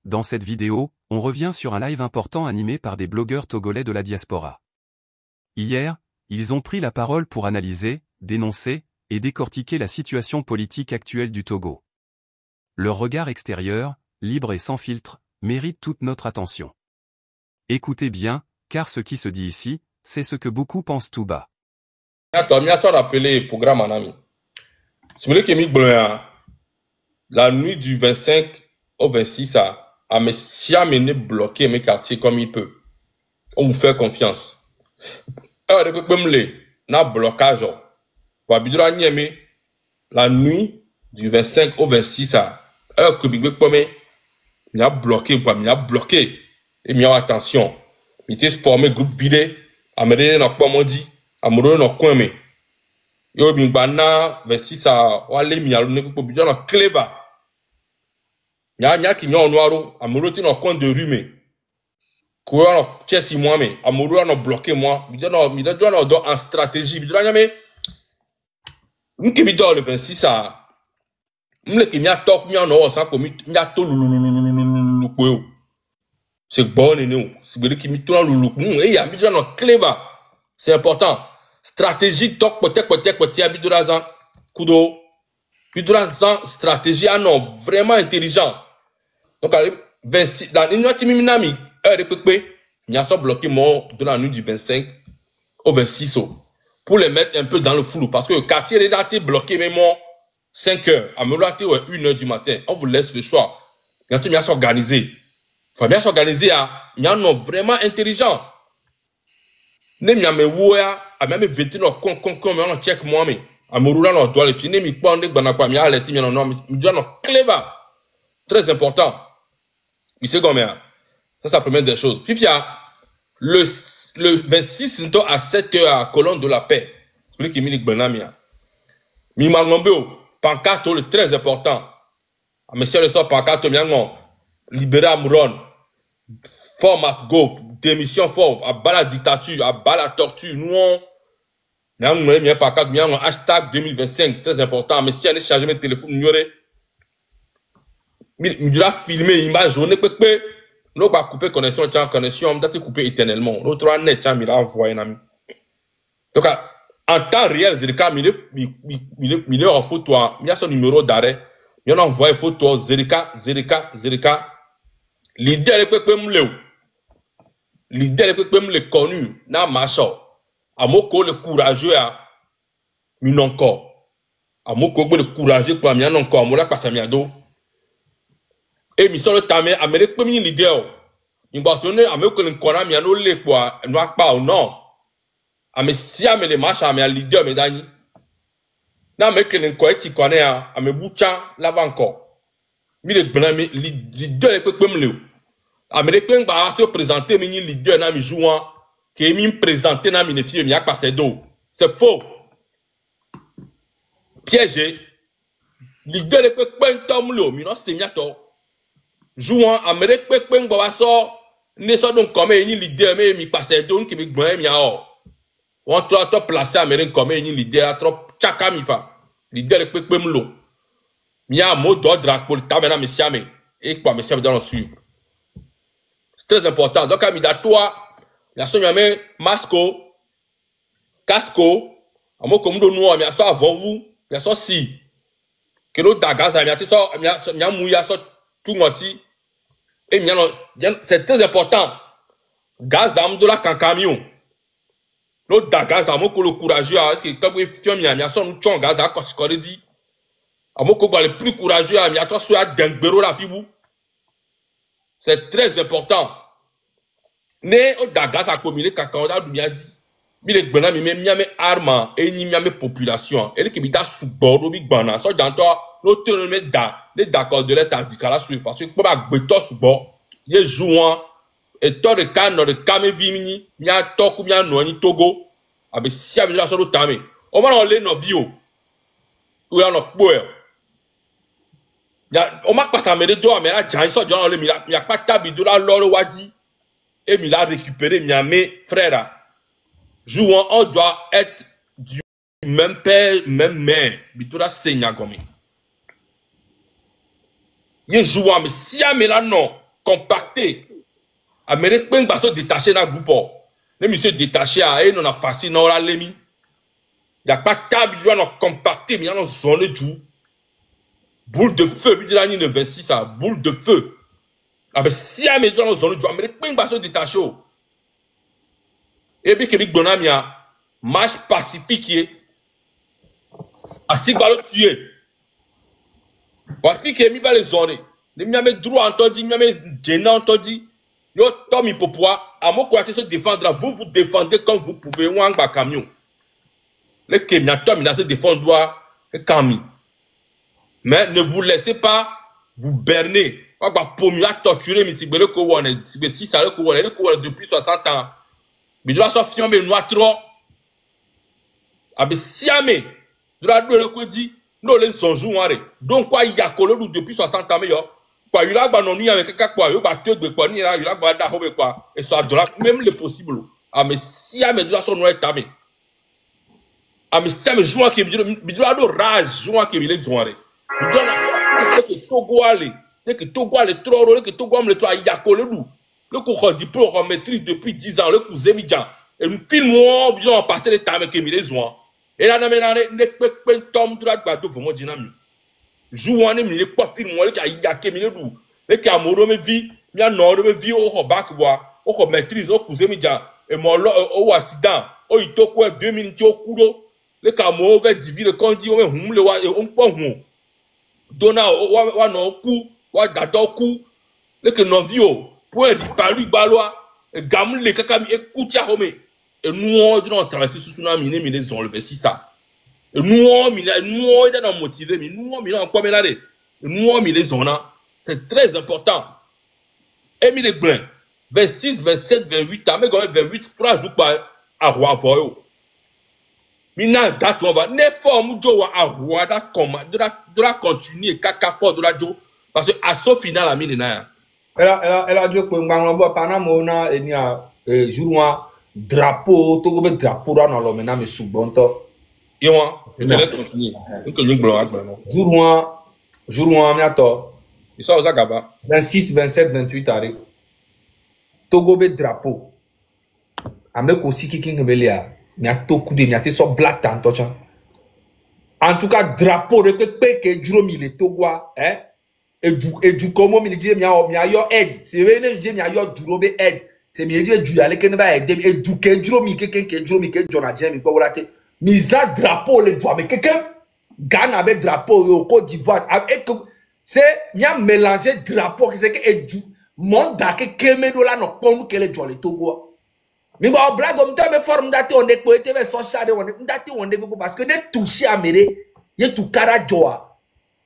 Dans cette vidéo, on revient sur un live important animé par des blogueurs togolais de la diaspora. Hier, ils ont pris la parole pour analyser, dénoncer et décortiquer la situation politique actuelle du Togo. Leur regard extérieur, libre et sans filtre, mérite toute notre attention. Écoutez bien, car ce qui se dit ici, c'est ce que beaucoup pensent tout bas. La nuit du 25 au 26, à me siamener bloquer mes quartiers comme il peut. On me fait confiance. Na blocage. La nuit du 25 au 26, heure que Big Pomme, il a bloqué, il a bloqué. Et il y a attention. Il était formé groupe vidé. À me donner notre pomme dit. À me donner notre coin, mais. Yo Big Bana, 26, on aller mi alune pour bien notre cléba. Nya qui m'a en noiro, à me retirer dans le coin de rue, mais. Quoi, on a moi, mais. À me retirer, on a bloqué moi. Il doit en stratégie. Il doit mais. Nous qui me le 26, qui m'a toc, m'a en or, sans commis, m'a tout loulou. C'est bon, et nous. C'est vrai qui m'a tout loulou. Et il y a mis dans notre cléba. C'est important. Stratégie, toc, peut-être, abidourazan, kudo. Abidourazan, stratégie, non, vraiment intelligent. Donc, 26, dans une autre minami, heure de pépé, il y a ça bloqué mort de la nuit du 25 au 26, pour les mettre un peu dans le flou, parce que le quartier est daté bloqué, mais mort, 5 heures, à me rater, 1 heure du matin, on vous laisse le choix. Il y a tout bien s'organiser. Il faut bien s'organiser, il y a un vraiment intelligent. Ne mi ame woya a même vêtu no kon mais on check moi mais amurula no doit le fini mi kwa ndek bana kwa mi aleti mi no mi doit no clever très important mi c'est comme ça c'est la première des choses. Puis il y a le 26 à 7 heures à Colonne de la Paix celui qui mi bana mi mangombe pancarte le très important a monsieur le sort pancarte mi ngo libérer Amuron Formas go, démission fort, à bas la dictature, à bas la torture, nous on hashtag 2025, très important, mais si on est chargé mes téléphones, nous aurait, il a filmé, image, journée, nous va couper connexion, on doit couper éternellement, l'autre a net, il a envoyé un ami. Donc, en temps réel, Zerika, il est en photo, il y a son numéro d'arrêt, il a envoyé photo, Zerika, l'idée est que l'idée est que même les connus, na macho, à moko le courageux à min encore, à moko le courageux pour amian encore, mola pasamiado. Et mi le tamé, amérique premier leader, il va sonner à moko le kona miano le quoi, noir pas ou non. Ame si ame le macha ame leader me dani. Na me que le quoi ti connaît à me boucha lava encore. Mi le benami leader est que même le. Américain va se présenter mini leader na mi jouant qui mi présenter na mi nefi mi akpase do. C'est faux. Piégé. Leader de pekpen tom lo mi no se mi ato. Jouant Américain pekpen va so ne so donc comme ni leader mais mi passe do qui mi gbon mi a o. On to placer Américain comme ni leader a trop chaka mi fa. Leader de pekpen lo. Mi a mot d'ordre pour ta mena mi siame et quoi me serve dans le suivre. Très important. Donc, à toi, il y a son yame, masco, casco, à mon communo noir, il y a ça avant vous, il y a ça si. Que l'autre dagaza, il y a mouillé, ça tout menti. Et c'est très important. Gaz am de la cancamion. L'autre dagaza, à mon le courageux, est-ce que comme il y a son chon gaz à coscoridi. À mon le plus courageux, il y a toi, soit d'engbero la fibou. C'est très important. Ne o daga sa commune kakao da dunia di. Mi le gbana mi me arma et ni mi population. Et qui mi da subordo bi gbana. So dans toi, no te me da, les d'accord de l'état dikala sur parce que pour ba gbeto subor. Ye jouant et to de kan no de kame vimini, mi a toku mi a no ni Togo. Abe si abi la so do tame. O ma no le no bio. Ou ya no poe. Ya o ma pata me de do me la jan so jan le mi a pa tabi do la loro wadi. Et il a récupéré mes frères. Jouant, on doit être du même père, même mère. Bitura Seigneur Gomi. Il joue, mais si il là non, compacté. Amérique, pas une se détacher dans le groupe. Les monsieur détaché à eux, on a facile, on a l'émi. Il n'y a pas de câble, il doit nous compacter, mais il y a une zone de tout. Boule de feu, puis de l'année 26, ça, boule de feu. Ah ben, si à mes doigts, nous allons jouer, mais les pas se détacher. Et puis, que les bonhommes, il y a marche pacifique. À si va le tuer. Parce que mi va les zones. Les mi a mes droits entendu, mi a mes gênants entendu. Yo, Tommy Popoa, à mon côté se défendre, vous vous défendez comme vous pouvez, ou en bas camion. Les Kenyans, Tommy, là se défendre, et Kami. Mais ne vous laissez pas vous berner. Pas pour mieux torturer, mais si vous voulez que si ça le couronne depuis 60 ans. Mais doit sortir, mais noir trop. Ah, mais si amé, doit le coup dit, non, les sont joués. Donc, quoi, il y a collé depuis 60 ans, mais yo. Quoi, il a abandonné avec quelqu'un, quoi, il a battu de quoi, il a abandonné quoi. Et ça doit même le possible. Ah, mais si amé, doit son noir tamé. Ah, mais si amé, jouant qui me doit de rage, jouant qui me les zoiré. Il doit que Togo aller, que Togo aller trop, que Togo me le trop, il y a collé nous. Le cours diplôme en maîtrise depuis 10 ans, le cousin Midjan. Et nous filmons, nous avons passé les temps avec les zoins. Et là, nous avons tom de la bateau pour moi dynamique. Jouons, nous avons pas filmé, nous avons mis les nous. Les qui a moré mes vies, nous avons mis vie au bac, au maîtrise, au cousin Midjan. Et moi, au accident, au itoko, 2 minutes au coudo. Les qui a moré divine, quand on dit, on prend on. Donna, on a un coup, on a un coup. Les qui n'ont vu, pour lui balois, gamme les kakami écoute ya home. Et nous on traverser sous tsunami mais les ont levé si ça. Et nous on est motivé mais nous on en quoi là et nous on les ont là. C'est très important. Et les blancs 26 27 28 ans mais quand 28 3 jours pas à roi voyo. Mina date on va ne forme jo à roi da comment de la continuer kaka fort de la jo parce que à ce final à mine na. Elle a dit que Mbango Panamona et nia jour drapeau Togo be drapeau dans l'homme na me subonto. Et moi, je te laisse continuer. Donc nous bloquons maintenant. Jour miato. Ils sont aux Agaba. 26 27 28 arrêt. Togo be drapeau. Avec aussi qui ngebelia. Miato coup de miaté so black tanto cha. En tout cas drapeau de que Jromi le Togoa hein. Et du comment me dit mia yo aide c'est vrai ne dit mia yo duro be aide c'est me dit du aller que ne ba aide et du que duro mi que jonadien mi ko wala te misa drapeau le doit mais quelqu'un Ghana avec drapeau au Côte d'Ivoire avec c'est mia mélanger drapeau que c'est que et du monde da que keme do la no pon que le jolé Togo mi ba blague on ta me forme date on est poété mais so chade on date on est parce que ne toucher à méré y tout cara joa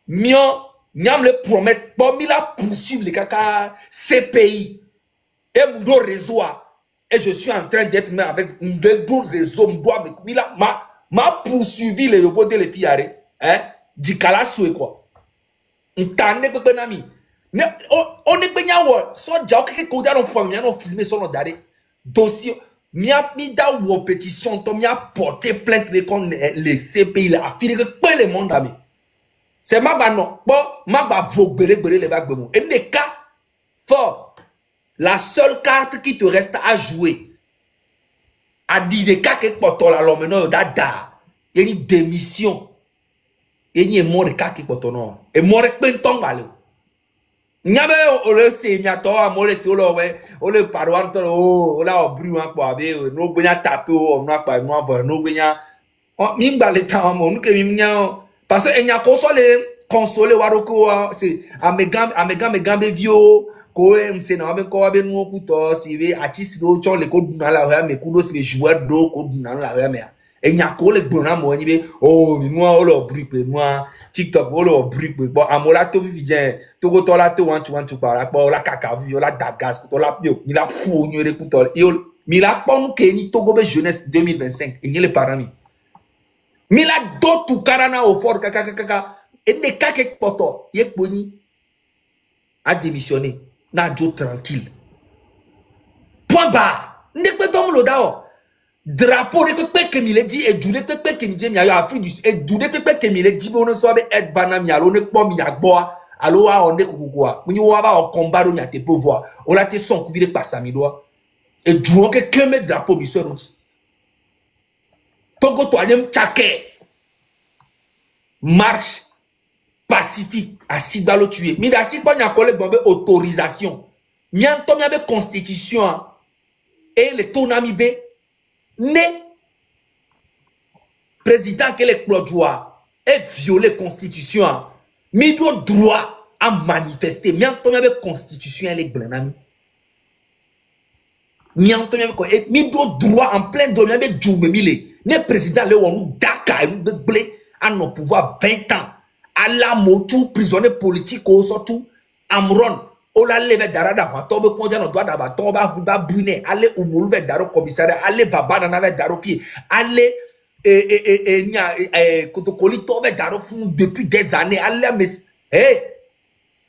mio Niam le promet, bon, il a poursuivre les caca CPI et mon réseau. Et je suis en train d'être même avec mon réseau, m'a poursuivi les yobos de les filles, hein, du calasso quoi. On t'en est pas ami. On est pas so déjà que coda on fait on filmer son d'arrêt dossier. Mia mi da ou pétition, to mia porté plainte contre les CPI là, affirmer que pas le monde ami. C'est ma non. Bon, ma ba vogbere les bagbemo. Et des cas fort. La seule carte qui te reste à jouer. A dit des cas que poto la l'homme non dada. Il y a une démission. Il y a mort de cas qui poto non. Et mort de penton balé. Nyabe o le se nyato a mort se o le we o le paroir to o la o bru an kwa be no gbenya taper o no apa no avo no gbenya. O mi gba le ta mo nu ke mi nya parce que il y a consolé consoler waroko c'est amegambe vio ko mse na be ko be nu kuto sive artiste do cho le ko duna la ha me kudo sive joueur do ko duna la ha me il y a ko le gbona mo ni be oh mi mo o lo bri pe mo TikTok o lo bri pe bo amola to vi bien to go to la to want to para po la kaka vi la dagas ko to la pio ni la fu ni re kuto mi la pon ke ni Togo be jeunesse 2025 et ni les parents Mila do tu karana au fort kaka et ne kake poto yek boni a démissionné na jo tranquille point barre ne peut tom lo dao drapeau ne peut que mi le dit et du ne peut que mi dit mi a Afrique du et du ne peut que mi le dit bon so be et bana mi alo ne po mi agbo alors on est quoi on y va au combat on y a tes pouvoirs on a tes son couvrir par Samidoa et du que quelqu'un met drapeau mission Togo toi même tchaké marche pacifique assis dans le tuer mais assis pas y a collègue bombe autorisation mi anto mi abe constitution et le tonami be ne président que les clodois et violer constitution mi do droit à manifester mi anto mi abe constitution les blanami mi anto mi abe et mi do droit en plein droit mi abe djumbe mile ne président le wonu daka e blé à nos pouvoir 20 ans à la motu prisonnier politique au surtout amron ola leve darada kwa tobe konja no doa daba toba ba brune ale umulve daro commissariat ale baba na ve daro ki ale nya kotokoli tobe daro fun depuis des années ale mais hey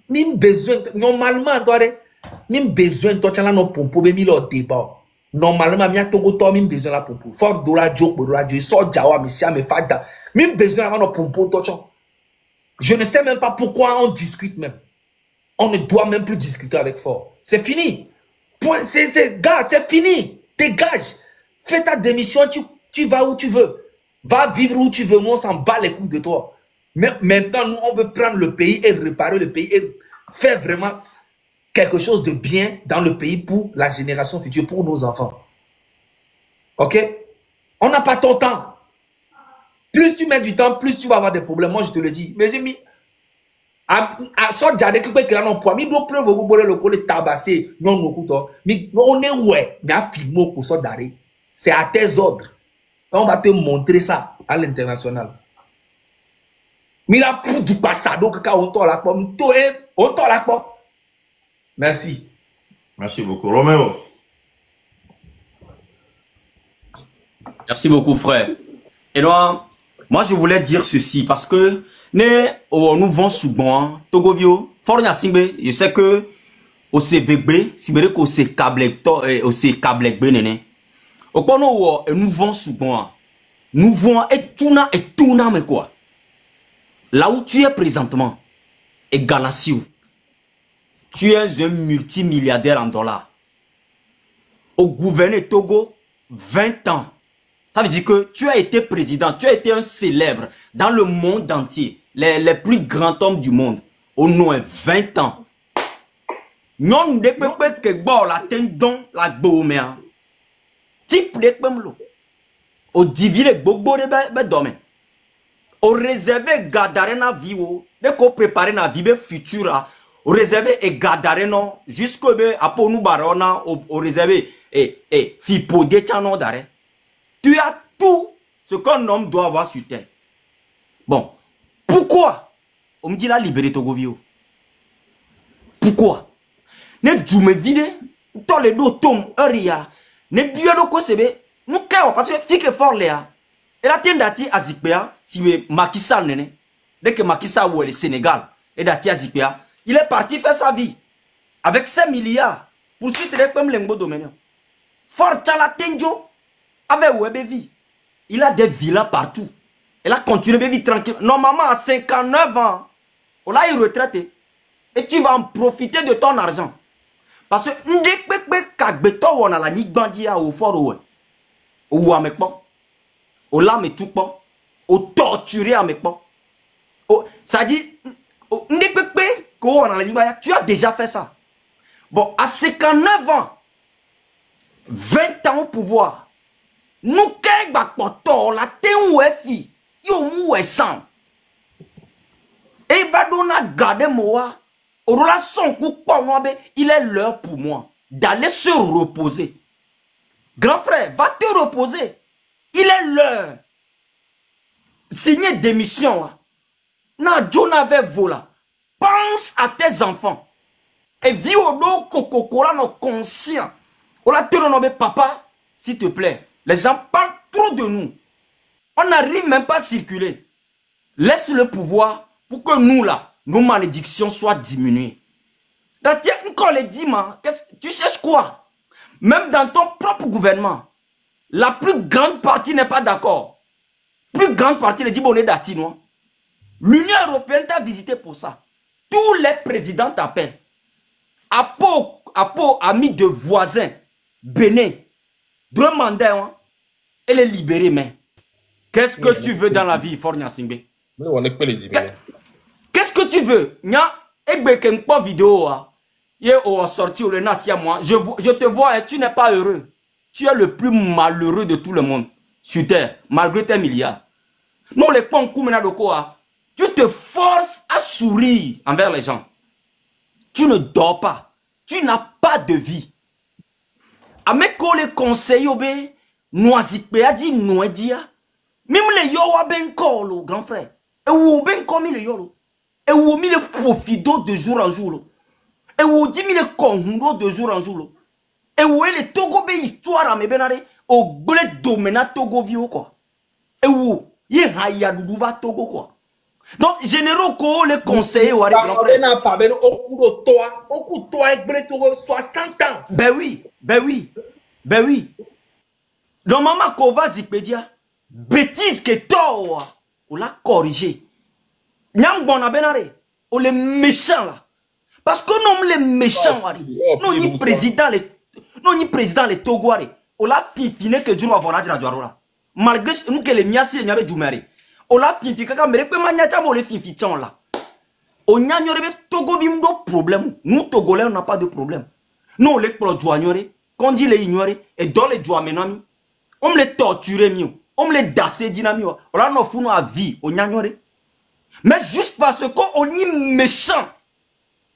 mim besoin normalement doare mim besoin to chala no pompo be mi lo débat normalement mi atogo to mim besoin la pompo for dola joke dola jo so jawa mi sia me fada mim besoin la no pompo to cho je ne sais même pas pourquoi on discute même. On ne doit même plus discuter avec Ford. C'est fini. Point. Gars, c'est fini. Dégage. Fais ta démission, tu vas où tu veux. Va vivre où tu veux. Nous, on s'en bat les couilles de toi. Mais maintenant, nous, on veut prendre le pays et réparer le pays et faire vraiment quelque chose de bien dans le pays pour la génération future, pour nos enfants. Ok? On n'a pas ton temps. Plus tu mets du temps, plus tu vas avoir des problèmes. Moi, je te le dis. Mais j'ai mis... so jade que que non poa mi do preuve go bore le ko le tabasser non no kuto mi on est ouais mi a filmé ko so dare c'est à tes ordres on va te montrer ça à l'international mi la pour du passado que on to la po on to la po merci beaucoup Roméo. Merci beaucoup frère. Et moi je voulais dire ceci parce que nous vont souvent Togovio Fornia Simbe je sais que au CVB Simbe ko se câble au se câble benene au kono nous vont souvent nous vont et tout na mais quoi là où tu es présentement et Galasio tu es un multimilliardaire en dollars au gouvernement Togo 20 ans ça veut dire que tu as été président tu as été un célèbre dans le monde entier les plus grands hommes du monde au nom 20 ans non de pepe que bon la tendon la gomea type de pemlo au divile bobo de be domaine au réservé garder na vie de ko préparer na vie future au réservé et garder non jusqu'au be apo nous barona au réservé et fipo de chano d'arrêt tu as tout ce qu'un homme doit avoir sur terre bon. Pourquoi on me dit la libérer Togovio? Pourquoi? Ne djume vide, dans les deux tomes, ria, ne bien de quoi c'est nous kao parce que fique fort léa. Et la tienne d'ati azikbea, si we Makissa nene, dès que Makissa ou le Sénégal, et d'ati azikbea, il est parti faire sa vie. Avec 5 milliards, pour suite de comme l'embo domaine. Fort chala tenjo, avec Webevi. Il a des villas partout. Elle a continué de vivre tranquille. Normalement, à 59 ans, on a eu retraité. Et tu vas en profiter de ton argent. Parce que on a la ni bandia au fort ou à mes pas. On l'a me tout pas. On torturé à mes pas. Ça dit, tu as déjà fait ça. Bon, à 59 ans, 20 ans au pouvoir, nous qu'est-ce que la fille. Yo moué sang. Et va donner garder moi. Orola son coup pour moi, il est l'heure pour moi d'aller se reposer. Grand frère, va te reposer. Il est l'heure. Signer démission. Na John avait vola. Pense à tes enfants. Et vis au dos coco no conscient. Ola te renommer papa, s'il te plaît. Les gens parlent trop de nous. On n'arrive même pas à circuler. Laisse le pouvoir pour que nous, là, nos malédictions soient diminuées. Encore les 10 mois, tu cherches quoi? Même dans ton propre gouvernement, la plus grande partie n'est pas d'accord. Plus grande partie, les dit bon, on est d'Atinois. L'Union européenne t'a visité pour ça. tous les présidents t'appellent. Apo, ami de voisins, Bénin, demandez, hein, elle est libérée, mais qu'est-ce que tu veux dans la vie, Fornia Singbe? Qu'est-ce que tu veux? Nya, pas vidéo, sorti le nasia moi. Je te vois, tu n'es pas heureux. Tu es le plus malheureux de tout le monde sur terre, malgré tes milliards. Nous, les tu te forces à sourire envers les gens. Tu ne dors pas. Tu n'as pas de vie. Ameko les conseils, noisipe a dit noedia. Même les yowa ben kolo, grand frère. Et où ben comme le yolo. Et où mi le profido de jour en jour. Et où dit mi le konhundo de jour en jour. Et où est le Togo be histoire à me benare au blé domena Togo vio quoi. Et où y haya duba Togo quoi. Donc généraux ko les conseillers ou grand frère. n'a pas ben au coup de toi, au coup de toi et blé Togo 60 ans. Ben oui. Donc maman ko va zipédia bêtise que toi on l'a corrigé. Nyam bon benare on les méchants là. Parce que non les méchants non ni président les Togoare on l'a fini que Dieu va dire là. Malgré nous que les miasi n'avaient du mari. On l'a fini que mais peut maniata mo les fini là. On n'y a Togo bimdo problème. Nous Togolais on n'a pas de problème. Nous les pro douanioré, quand dit les ignorer et dans les douamenami, on me les torturer mieux, on me les dasser dynamique. On a nos fous à vie, on ignorer. Mais juste parce qu'on est méchant.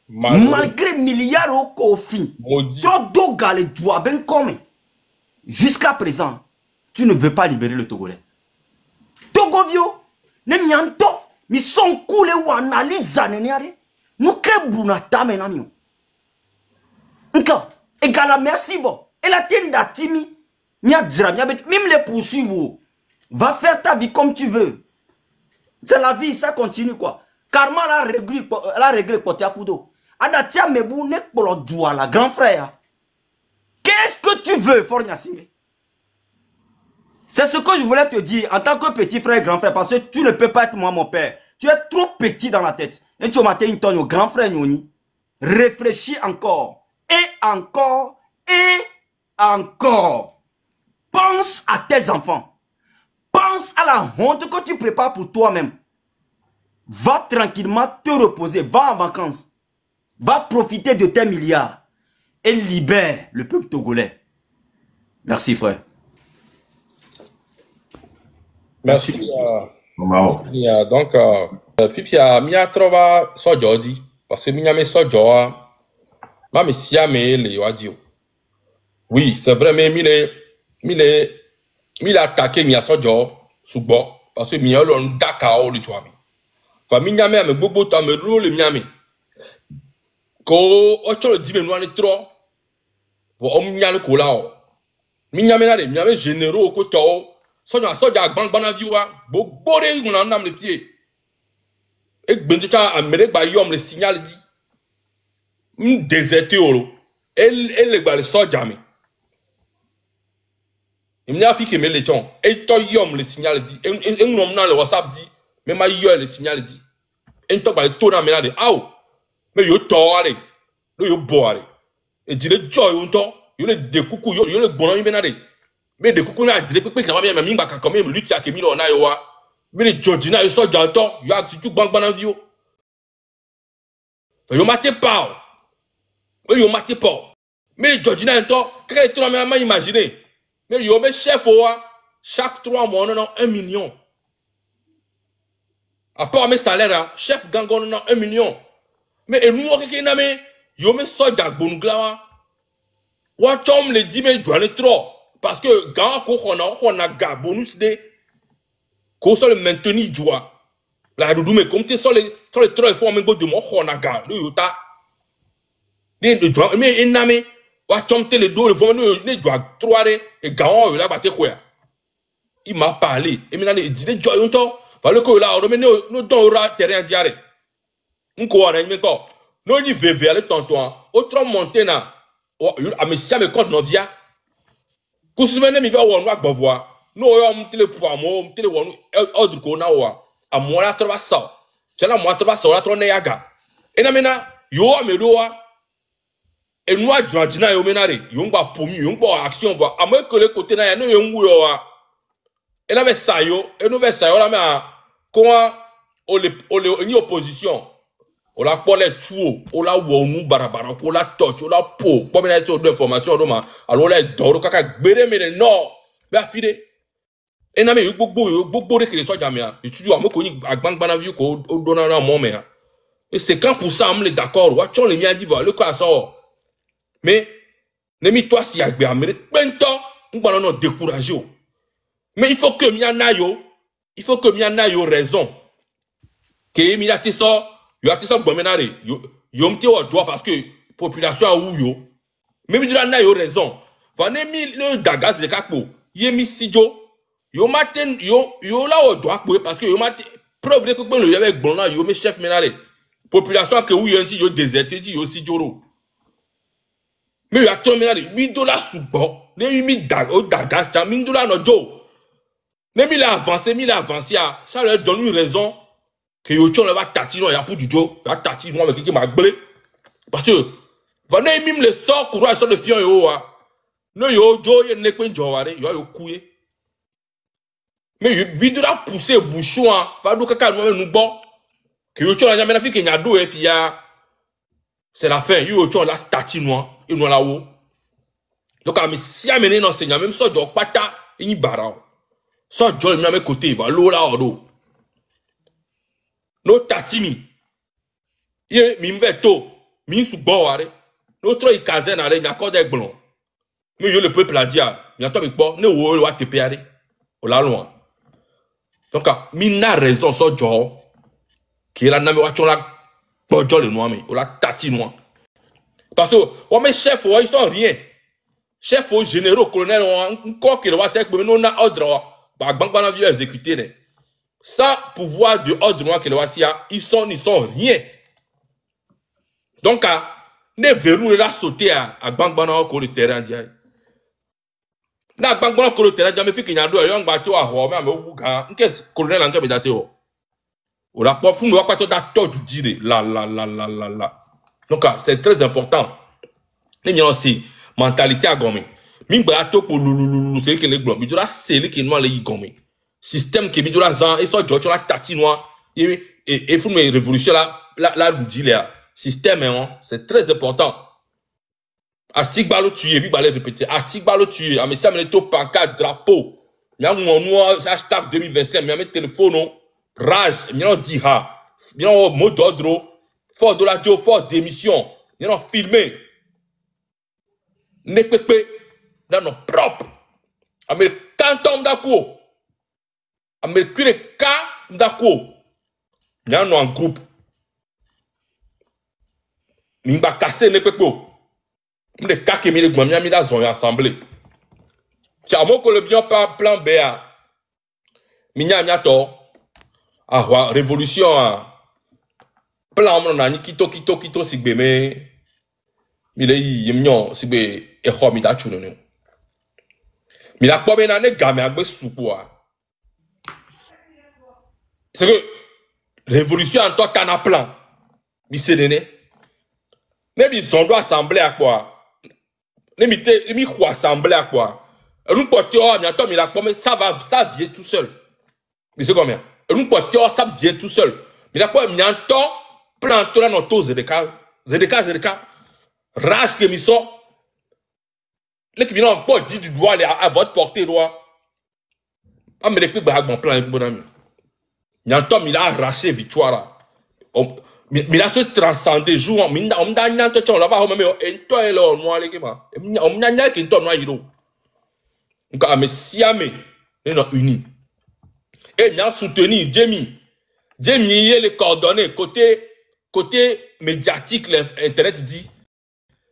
Malgré milliards au coffin, trop d'eau galé doit bien comme. Jusqu'à présent, tu ne veux pas libérer le Togolais. Togovio, ne mianto, mais son coulé ou analyse aneniare, nous que bunata menamio. Encore, égala merci bon. Et la tienne d'Atimi, même les poursuivre. Va faire ta vie comme tu veux. C'est la vie, ça continue quoi. Karma la réglé côté à couteau. Adatia mebou nek polo doua la grand frère. Qu'est-ce que tu veux, Fornia Singbe? C'est ce que je voulais te dire en tant que petit frère et grand frère, parce que tu ne peux pas être moi mon père. Tu es trop petit dans la tête. Et tu m'as dit ton grand frère Nyoni. Réfléchis encore. Et encore. Et encore. Pense à tes enfants. Pense à la honte que tu prépares pour toi-même. Va tranquillement te reposer. Va en vacances. Va profiter de tes milliards. Et libère le peuple togolais. Merci frère. Merci. Donc, Pipia, Mia trova Sojodi. Parce que Mia me Sojoa. Ma me siame le wadio. Oui, c'est vrai, mais il a attaqué Mia Sojo, Subo. Parce que Mia l'on dakao le tuami. Fa Mia me bobo ta me roule Miami. Ko ocho le dime noir trop. Pour Mia le colao. Mia me nade, Mia me généraux ko to. Soja bang banaviwa, bore on en a le pied. Et Bendita a méré bayom le signal dit. Déserté oro. Elle le bal soja me. Il n'y a fait que me les gens. Et toi yom le signal dit. Et un homme dans le WhatsApp dit. Mais ma yo le signal dit. Et toi bal tourna me là de. Ah mais yo toare. Yo boare. Et dit le joy on to. Yo le découcou yo le bon ami benade. Mais de coucou na dire que quand même minga quand même lutte à Kemilo na yo wa mais les Georgina ils sont janto yo a tout bang bang vio yo maté pas mais les Georgina to créer tout même imaginer mais yo me chef wa chaque 3 mois non 1 million à part mes salaires chef gangon non 1 million mais et nous qui na me yo me so dag bonugla wa tom le dit mais joie trop. Parce que quand on a gars bonus de qu'on soit le maintenir joie la doudou mais comme tu sur les trois fois même de moi on a gars le yota les joie mais ename wa chomte le dos le vent ne joie trois et gars là battre quoi il m'a parlé et maintenant il dit joie on to parce que là on nous donnera terrain diaré on quoi on mais quoi nous dit vv aller tonton autre monter na a me ça me compte non via Kousumene mi va wonu agbonvoa no yo mtele po amo mtele wonu ordre ko na wa amola trova sa cela moi trova sa la trone yaga Et na mena, yo amedoa, et nous adjana yo menare, yo ngba pomi, yo ngba action ba, amo que le côté na ya no yo ngu yo wa. Et na ve sayo, et nous ve sayo la me comment ni opposition. On la les tuo, on la wonu barabara, on la touch, on la po, comme il y a d'informations, alors là, d'or, kaka, béré, mais non, la fide. Et n'a eu beaucoup de que les soient jamais. Et tu dois me connaître à Bank Banavio, au donnant à mon mère. Et c'est quand pour ça, on est d'accord, watchons les miens d'Ivoire, le cas sort. Mais, n'aime-toi si à Béa, mais plein de temps, on va nous décourager. Mais il faut que Mianayo, il faut que Mianayo raison. Que Mianayo sort. Yo ati sa gbomenare yo mte o droit parce que population a ou yo même du na yo raison va ne mi le dagaz de kakpo ye mi sijo yo maten yo la o droit parce que yo maten preuve que le avec bon là yo me chef menare population que ou yo nti yo déserté di yo sijoro mais yo ati menare $8 subo ne mi dagaz ta mi $1 no jo ne mi la avancé ça leur donne une raison que yo chon va tatino ya pour du jo va tatino avec qui m'a blé parce que venez même le sort courage sur le fion yo wa no yo jo ye ne pe jo ware yo kuye mais yo bidura pousser bouchon va do kaka nous bon que yo chon ya mena fi ke nya do e fia c'est la fin yo chon la tatino et nous la wo donc ami si amener non seigneur même so jo pata ni bara so jo mi na me côté va lo la odo no tatimi ye mi mveto mi subo ware no tro ikazen are nya ko de gbon mi yo le peuple a dia nya to bi po ne wo wa tepe are o la loin donc mi na raison so jo ki la na mi wa chon la bojo le noir mi o la tati noir parce que o mes chef ils sont rien chef au généraux colonel encore que le wa sek no na ordre ba gbangba na vieux exécuter ne sans pouvoir de ordre noir que le Wassia, ils sont rien. Donc, ne verrou la sauter à Bangbana au le terrain d'hier. Na Bangbana au le terrain d'hier, mais fait qu'il y a deux young bateaux à Rome, mais au Bouga, qu'est-ce que colonel en gamme d'atteo? Ou la pauvre fou ne va pas tout d'acteur du dire. La. Donc, c'est très important. Il y a aussi mentalité à gommer. Min bateau pour loulou, c'est que les blancs, mais tu l'as scellé qui noie les gommer. Système qui est mis dans la zan et ça George la tatinois et faut me révolution la là système hein c'est très important à sigbalo tuer bi balé répéter à sigbalo tuer à me ça me to pancarte drapeau ya mon noir hashtag 2025 mais mes téléphone rage bien dit ha bien mot d'ordre fort de la radio fort d'émission bien filmer ne pepe dans nos propres américain tombe d'accord Américain les cas d'accord. Il y a un groupe. Il va casser les pépos. Les cas qui mis la zone assemblée. C'est à moi que le bien plan B. Minyato. Ah, révolution. Plan mon kito sigbe. Il est yemnon sigbe et homida chuno. Mais la pomme n'a gamme à sous quoi. C'est que révolution en toi qu'un plan. Mais c'est donné. Mais ils ont doit assembler à quoi? Mais ils ont assembler à quoi? Nous portons, mais la pomme, ça vient tout seul. Mais c'est combien? Nous portons, ça vient tout seul. Mais la pomme, il y a un temps, plan, tout là, notre ZDK. Rage que nous sommes. Les qui viennent encore dire du doigt à votre portée, droit. Ah, mais les plus bas, mon plan est bon ami. Nyantom, il a arraché victoire. Il a se transcendé jour. On a nyantom, on va voir même un toit là, on a l'équipement. On a nyantom qui est noir. Donc, mais si amé, ils sont unis. Et il a soutenu Jamie. Jamie, il a les coordonnées côté médiatique, l'internet dit.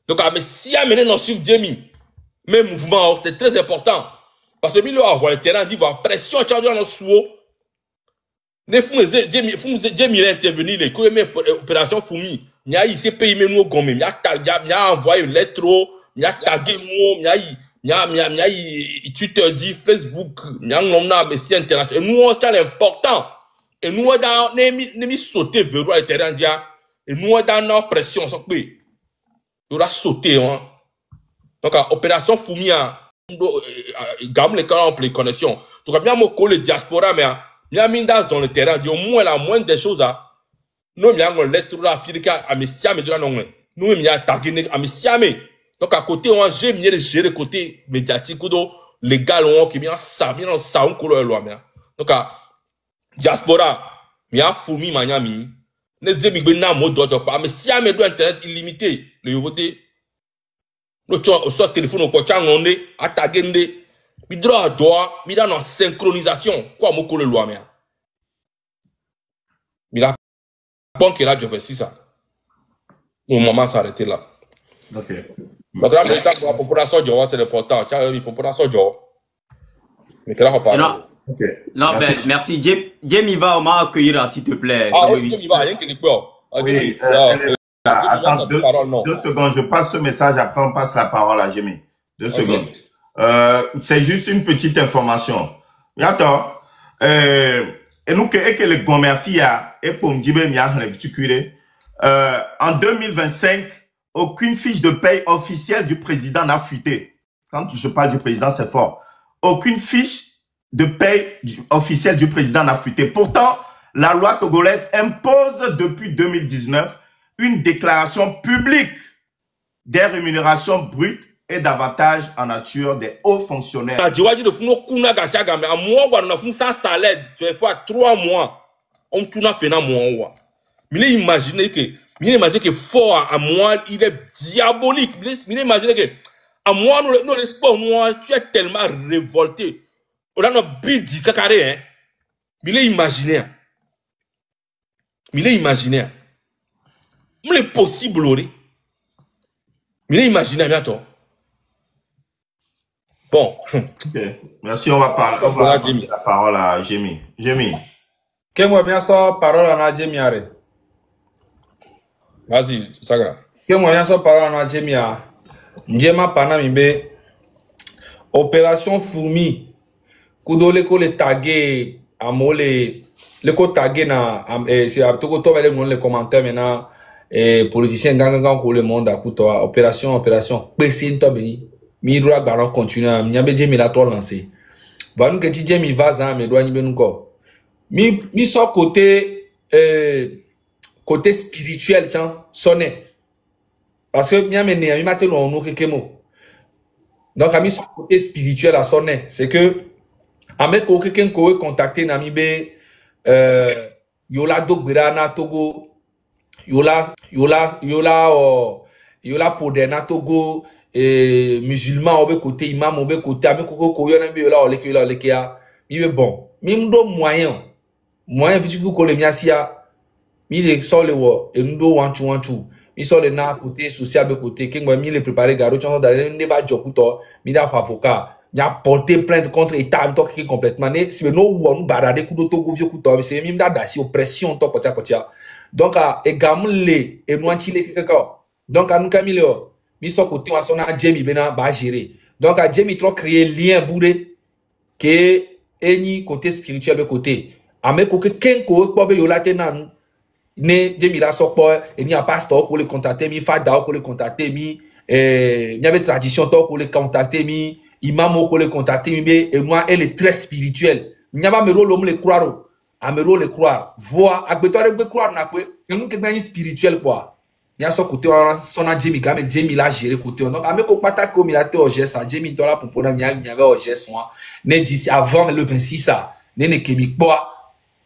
Donc, mais si amé, ils sont sur Jamie. Même mouvement, c'est très important. Parce que lui, le terrain dit, va pression, tu as dans le sous. Ne Jamie il a intervenu les opérations Foumi. Il a ici payé mais nous gomme. Il a envoyé une lettre, il a tagué il a Twitter dit Facebook, il a un investi international. Et nous on c'est important. Et nous on a mis sauter vers le terrain dia. Et nous, dans notre pression, il aura sauté. Hein. Donc, opération Foumia, gamme les canaux pour les connexions. Donc, bien, mon le diaspora, mais bien, mis dans le terrain, dit au moins la moindre des choses. Nous, bien, on lettre là, Africa, à mes siamés de la non. Nous, bien, tagué, à mes siamés. Donc, à côté, on a géré le côté médiatique, légal, on qui bien ça, on coule loi, mais. Donc, diaspora, bien, Foumi, Miami. Les deux migres n'a mot d'autre pas, mais si à mes internet illimité, le voter. Nous, sur téléphone, on peut changer, attaquer, mi droit à droit, mi dans en synchronisation. Quoi, mon coule loi, mais. Mais la banque est là, je fais ça. Au moment s'arrêter là. Ok. Donc là, mais ça, pour la population, c'est important. Tiens, la population, mais là, on parle. Ok. Non, ben, merci. Jamie va, on m'a accueillir, s'il te plaît. Ah, oui, il va, rien que des peurs. Oui, attends, 2 secondes, je passe ce message, après on passe la parole à Jamie. 2 secondes. C'est juste une petite information. Mais attends, et nous, que le Gomerfia, et pour me dire, en 2025, aucune fiche de paye officielle du président n'a fuité. Quand je parle du président, c'est fort. Aucune fiche de paye officielle du président n'a fuité. Pourtant, la loi togolaise impose depuis 2019 une déclaration publique des rémunérations brutes et d'avantages en nature des hauts fonctionnaires. À moi, on a sans salaire, tu fais 3 mois. On tourne à faire un mois. Mais imaginez que fort à moi, il est diabolique. Mais imaginez que à moi, nous, les sports, moi, tu es tellement révolté. On a notre bide du cacaré, hein. Mais il est imaginaire. Mais il est imaginaire. Mais il est possible, mais il est imaginaire, bientôt. Bon. Ok. Merci, on va passer la parole à Jamie. Jamie. Quel moi bien ça parole à Jamie Are. Vas-y, Saga. Quel moi bien ça parole à Jamie Are. Njema Panamibe. Opération Fourmi. Kudole ko le tagué à mole. Le ko tagué na c'est à tout côté les commentaires maintenant. Politiciens gangan ko le monde à couteau. Opération Pessin to beni. Mi doit baron continuer. Nyabe Jamie la to lancer. Va nous que ti Jamie va za me doit ni benu ko. Mi so côté côté spirituel tiens sonné. Parce que mi amène mi maté non no kekemo. Donc ami so côté spirituel à sonné, c'est que avec quelqu'un ko contacter na mi be yola dogbera na Togo yola podena Togo musulman obe côté imam obe côté avec ko yo na be yola oleke ya mi be bon mi ndo moyen vitu ko le miasia mi le so le wo e ndo wanchu mi so le na côté social be côté kengo mi le préparer garo chanson d'aller ne ba jokuto mi da avocat il a porté plainte contre l'État qui complètement né si nous ou barade coup d'auto govio coup toi c'est même d'assi oppression to potia donc également les et nous chile quelque donc à nous camilo mi so côté wa sona Jamie bena ba gérer donc à Jamie trop créer lien bourré que eni côté spirituel de côté avec que kenko ko be yola tenan ne Jamie la so po et ni a pasteur pour le contacter mi fada pour le contacter mi il y avait tradition to pour le contacter mi imam ko le contacter mi et moi elle est très spirituelle nyaba me rôle le croire a me rôle le croire voix agbetoire be croire na pe nous que ben spirituel quoi il y a son côté son a Jamie quand même Jamie la gérer côté donc avec ko pata ko mi la te oje ça Jamie dola pour pona mi avait oje son ne d'ici avant le 26 ça ne kemi quoi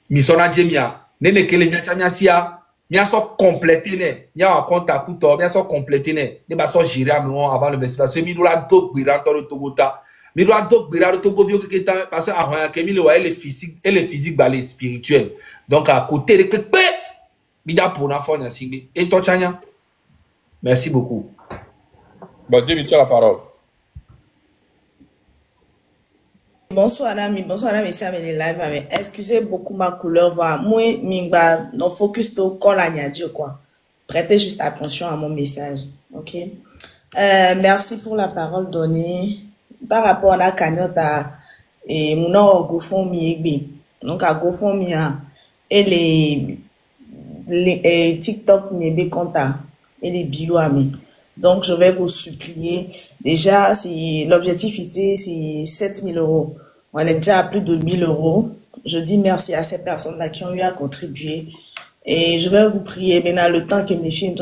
mi son a Jamie ne que le mi sia mi so compléter ne mi a contact couto mi so compléter ne ba so gérer avant le 26 parce que mi dola dogbira to Togota mi dola dogbira to Togo que parce que avant que mi le ouais le physique balé spirituel donc à côté de que mi da pour na fond ainsi et toi Chania merci beaucoup. Bon Dieu tu as la parole. Bonsoir Ami, c'est avec live mais excusez beaucoup ma couleur voix moi mingba no focus to call Agnadio quoi. Prêtez juste attention à mon message. OK. Merci pour la parole donnée par rapport à la cagnotte et mon GoFundMe donc à GoFundMe et les TikTok Niebe Konta et les bio amis. Donc, je vais vous supplier. Déjà, si l'objectif était, c'est 7 000 euros. On est déjà à plus de 1 000 euros. Je dis merci à ces personnes-là qui ont eu à contribuer. Et je vais vous prier, maintenant, le temps que mes filles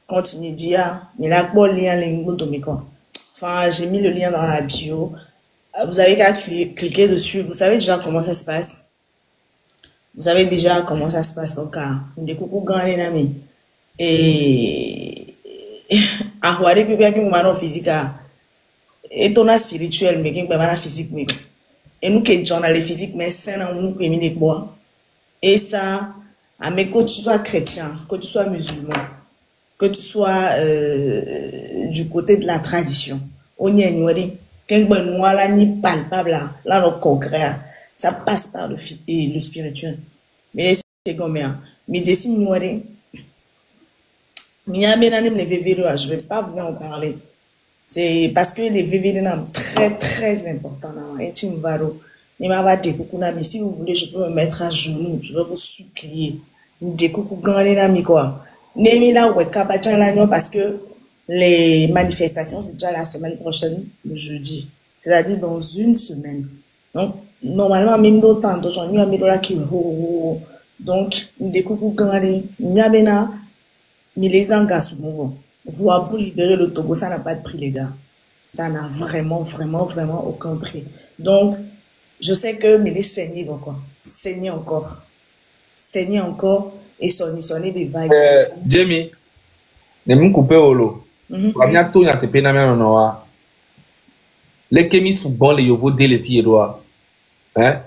continue dire, mais là, bon lien, enfin, j'ai mis le lien dans la bio. Vous avez qu'à cliquer dessus. Vous savez déjà comment ça se passe. Vous savez déjà comment ça se passe. Donc, des coucou grand les amis. Et, à voir que bien que nous manons physique, et ton spirituel, mais qui est pas physique, mais. Et nous qui sommes dans les physiques, mais c'est dans nous qui mis bois. Et ça, à mes que tu sois chrétien, que tu sois musulman, que tu sois du côté de la tradition, on y est ignoré. Quand on là ni palpable là le concret, ça passe par le spirituel. Mais c'est comme ça. Mais d'ici ignoré, je vais pas vous en parler. C'est parce que les VVD sont très très importants dans l'intime varo. Mais si vous voulez, je peux me mettre à genoux. Je vais vous supplier. Parce que les manifestations, c'est déjà la semaine prochaine, le jeudi. C'est-à-dire dans une semaine. Donc, normalement, même d'autant, d'autres gens, il y a qui donc, des coucou gangane, nyabena, mais les engas sous mouvement. Vous libérer le Togo, ça n'a pas de prix, les gars. Ça n'a vraiment, vraiment, vraiment aucun prix. Donc, je sais que, mais les saigner encore. Saigner encore. Saigner encore et sonner des vagues. Jamie, ne me couper au lot. Quand tout y a te peine à noa. Les kémis sont bons, les yovo dès les filles doigts. Hein?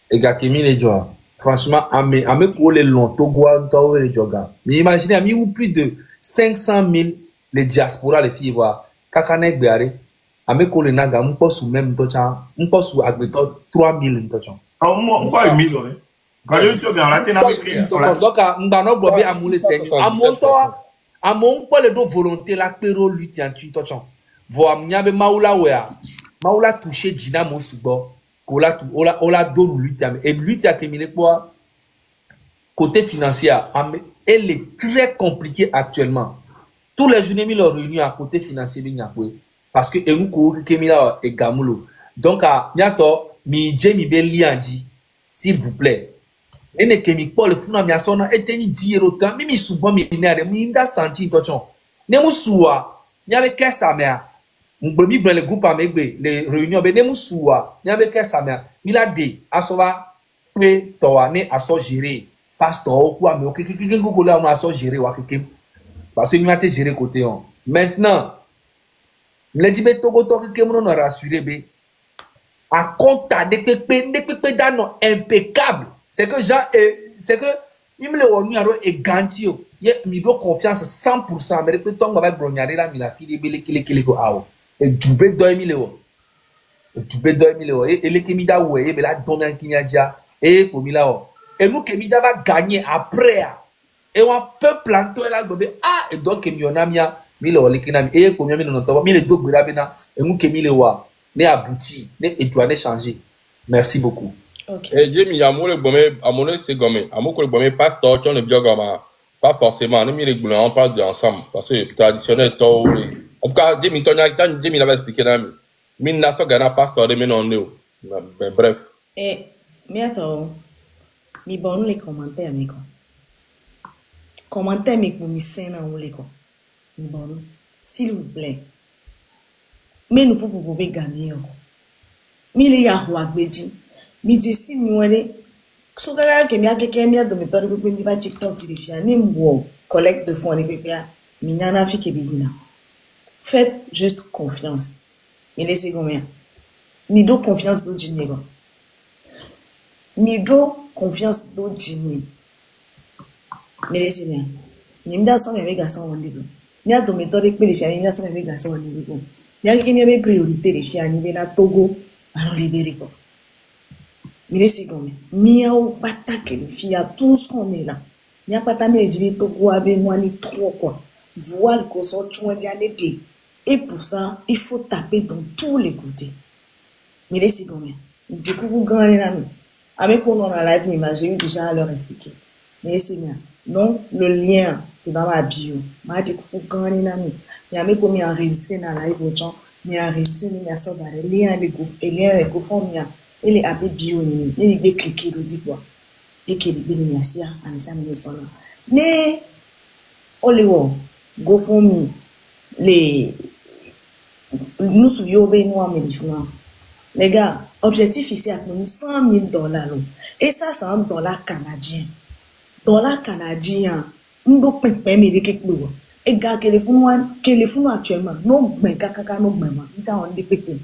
Et gars kémis les joie. Franchement, à me pour les longs, Togo, Togo les joga. Mais imaginez, à mi ou plus de 500 000 les diaspora les filles voir. Kakanek beare. À me pour les naga, on peut sous même tochan, on peut sous agbeto 3 000 tochan. Ah, moi, 1 000, hein. Quand tu viens là, tu n'as pas donc, m'bano blobé à moule seigneur. À mon temps, à mon pas le dos volonté la péro lutte en tu tochan. Voir m'yabe maoula wea. Maoula touché Gina Mosubo. Ola donne lutte et lutte à terminé quoi. Côté financier, elle est très compliquée actuellement. Tous les jeunes mis leur réunion à côté financier parce que nous courons Kemila et Gamulo. Donc à bientôt mi Jamie Belli a dit s'il vous plaît. Et ne Kemi Paul funa mi asona eteni 10 euros temps mi souvent mi nare mi nda senti tochon. Ne musuwa mi avec sa mère. M'bomi dans le groupe amegbe les réunions be ne musuwa mi avec sa mère. Mi la de asova pe towa ne aso gérer pasteur quoi mais ok ko la on aso gérer wa keke. Parce que nous avons géré côté on. Maintenant, le dit Togo que nous avons rassuré à compte de pépé d'anno impeccable. C'est que c'est que même le on est garanti. Il y a confiance 100%. Mais depuis ton va brognaré là, il a fini de ko ao. Et dubé 2000 euros. Et dubé 2000 euros. Et les kemida ouais, mais là donne un kinyadia et pour milao. Et nous kemida va gagner après. Et on peut planter là, et donc, il y a mia, mille ou les kinami, et combien mille n'entend, mille deux grabena, et nous qui mille wa, n'est abouti, n'est étoilé changer. Merci beaucoup. Ok. Et j'ai mis à mon c'est gommé, à mon gommé, pas torchon de biogama, pas forcément, nous, les boulons, on parle ensemble, parce que traditionnel, en tout cas, 2000 avait expliqué, mais n'a pas gagné pas de mais non, bref. Et, mais attends, mais bon, les commentaires, mais quoi. Commentaire mais pour s'il vous plaît. Mais nous pouvons gagner. Mais les Yahouagbedi, mais d'ici nous allons. Sougara que mia quelqu'un mia de méthode pour venir va TikTok il fait ni mbo collecte de fonds les pépia minana fi kebina. Faites juste confiance. Mais laissez combien. Ni do confiance do djinigo. Ni do confiance do djini. Mais laissez bien. Nimda son avec garçon on dit. Ni a dométore que les filles ni a son avec garçon on dit. Ni a qui n'y priorité les filles ni na Togo alors libérer quoi. Mais laissez combien. Mia ou pata que les filles a tous qu'on est là. Ni a pata mais dit Togo avec moi ni trop quoi. Voile qu'on sort tout de. Et pour ça, il faut taper dans tous les côtés. Mais laissez combien. Du coup vous gagnez la nuit. Avec on a live, j'ai eu déjà à leur expliquer. Mais c'est bien. Donc, le lien, c'est dans ma bio. Ma dit que quand on a mis, il y a mes commis enregistré dans la live aux gens, il y a enregistré, il y a ça dans les liens, les liens, les GoFundMe, et les appels bio, il y a cliquer, il dit quoi. Et qu'il y a des liens, en ça, mais sont là. Mais, on les voit, GoFundMe, les, nous suivons, nous, en médicament. Les gars, objectif ici, à nous, $100,000. Et ça, c'est un dollar canadien. Dollar canadien, nous devons pas aimer quelque chose. Et gars, que les fonds actuellement, nous ben kaka nous ben nous avons des pétés.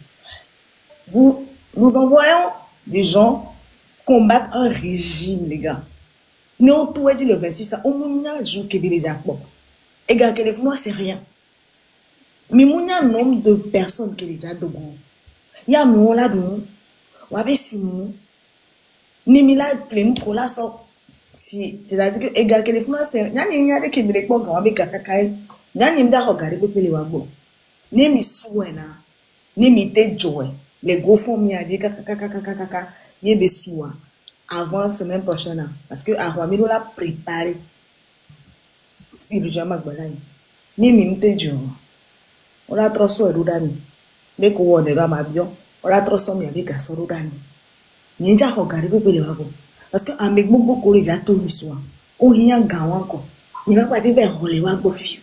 Nous envoyons des gens combattre un régime, les gars. Nous tout dit le 26, on m'a joué que déjà bon. Et gars, que les fonds c'est rien. Mais il y a un nombre de personnes qui déjà de bon. Il y a un là de on avait si nous, ni là plein de cola sort. C'est-à-dire que ega que les fonds c'est n'y a des qui me pas grand avec kakakai n'y me da regarder pour les wabo ni mi souena ni mi te joy les gros fonds mi a dit kaka y be soua avant semaine prochaine parce que avant mi l'a préparé spirituellement balai ni mi te joy on a trop so rodani mais ko on est dans ma bien on a trop so mi avec ka so rodani ni ja regarder pour les wabo parce que avec beaucoup de gens tout l'histoire on y a gawan ko ni va pas dire holewa go fi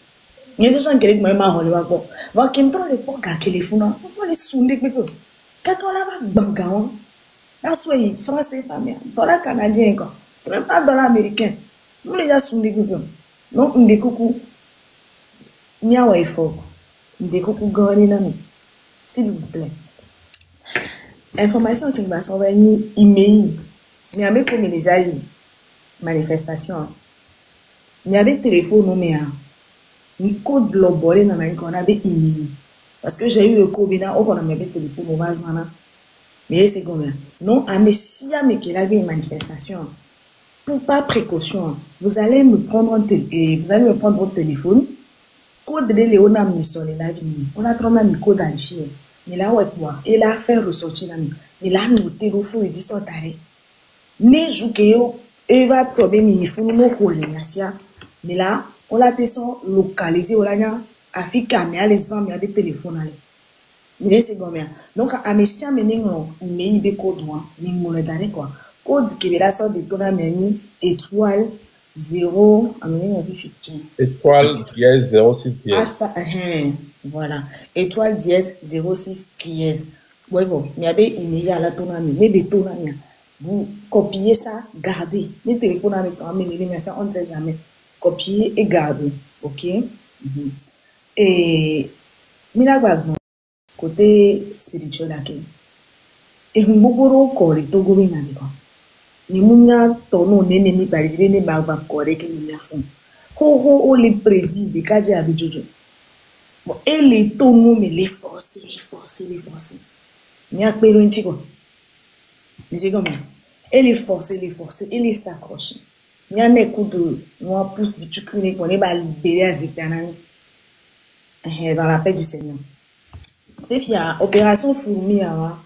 ni de gens qui le même holewa go va qui me trouve les pas gars que les fous non on les soundé peu quand on la va bangawan là soit français famille dollar canadien quoi c'est même pas dollar américain nous les gens soundé peu donc on découcou ni a ouais fort découcou gagner là s'il vous plaît information qui va s'envoyer email. Il y avait comme déjà eu manifestation. Il y avait téléphone, mais un code global dans la qu'on avait email. Parce que j'ai eu le code là, on a mis le téléphone au vase là. Mais c'est comme non, mais si il y avait une manifestation, pour pas précaution, vous allez me prendre votre téléphone. Code de Léona Misson et la vie. On a trop mal le code à l'effet. Mais là, ouais, quoi. Et là, faire ressortir la nuit. Mais là, nous, téléphone, il dit ça, t'arrêtes. Ne joukeyo eva tobe mi funu mo kolenasia mais là on l'a person localisé olanya afika mais les gens mais des téléphones allez mais c'est combien donc à messia meningo mais il be code moi ni mo le dare quoi code qui là ça de tona meni étoile 0 amener un fichier étoile dièse 06 dièse voilà étoile dièse 06 dièse bon mais avait il y a la tona mais be tona vous copiez ça, gardez. Les téléphones avec toi, mais ça, on ne sait jamais. Copiez et gardez. Ok? Et, mais là, côté spirituel, là, et on beaucoup de corps, tout le monde a quoi. Ni mounya, tono, ni parisien, ni barba, corps, qui nous font. Ho, les prédits, les cas avec Jojo. Bon, et les tonneaux, mais les forcer. Ni à péro, un chico. Mais c'est comme ça. Elle est forcée, elle est s'accroche. Il y a un coup de moi pousse du tucune pour ne pas libérer à Zipanani. Dans la paix du Seigneur. C'est il y a opération fourmi à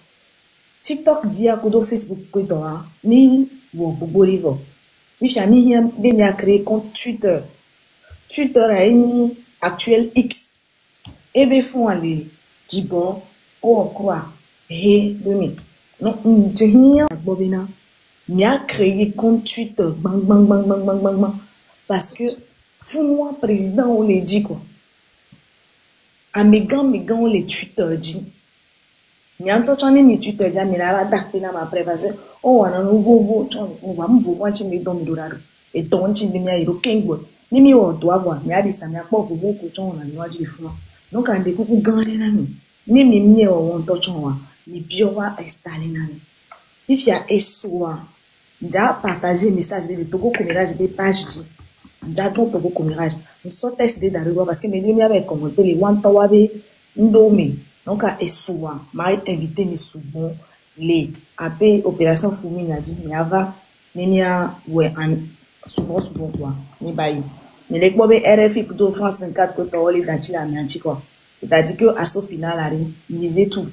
TikTok dit à Kodo Facebook Kodo ni bon pour Bolivar. Il y a ni bien à créer compte Twitter. Twitter a une actuel X. Et bien font aller dit bon on croit demi. Non, j'ai Bobina. M'a créé compte Twitter, bang. Parce que, fou moi, président, on les dit quoi. À mes gants, on les Twitter dit. M'a entendu mes Twitter dit, mais là, d'acter dans ma prévation. Oh, on a un nouveau, on va me voir, tu me donnes $. Et ton, tu me dis, il ni mi on doit voir, mais à des samedi, pas vous beaucoup, on a noix du fou. Donc, on découvre gagner la nuit. Ni mi on touche, ni bio va installer la nuit. Il y a essoa. Déjà partager message de Togo Comérage des pages dit. Déjà ton Togo Comérage. Nous sommes testés d'arriver parce que mes amis avaient commenté les one tawabe ndomi. Donc à essoa. M'a invité mes soubons les AP opération fourmi a dit mais avant nenia ouais un soubon quoi. Ni bayi. Mais les bobe RFI plutôt France 24 que toi les dati la mianti quoi. C'est-à-dire que à ce final arrive misez tout.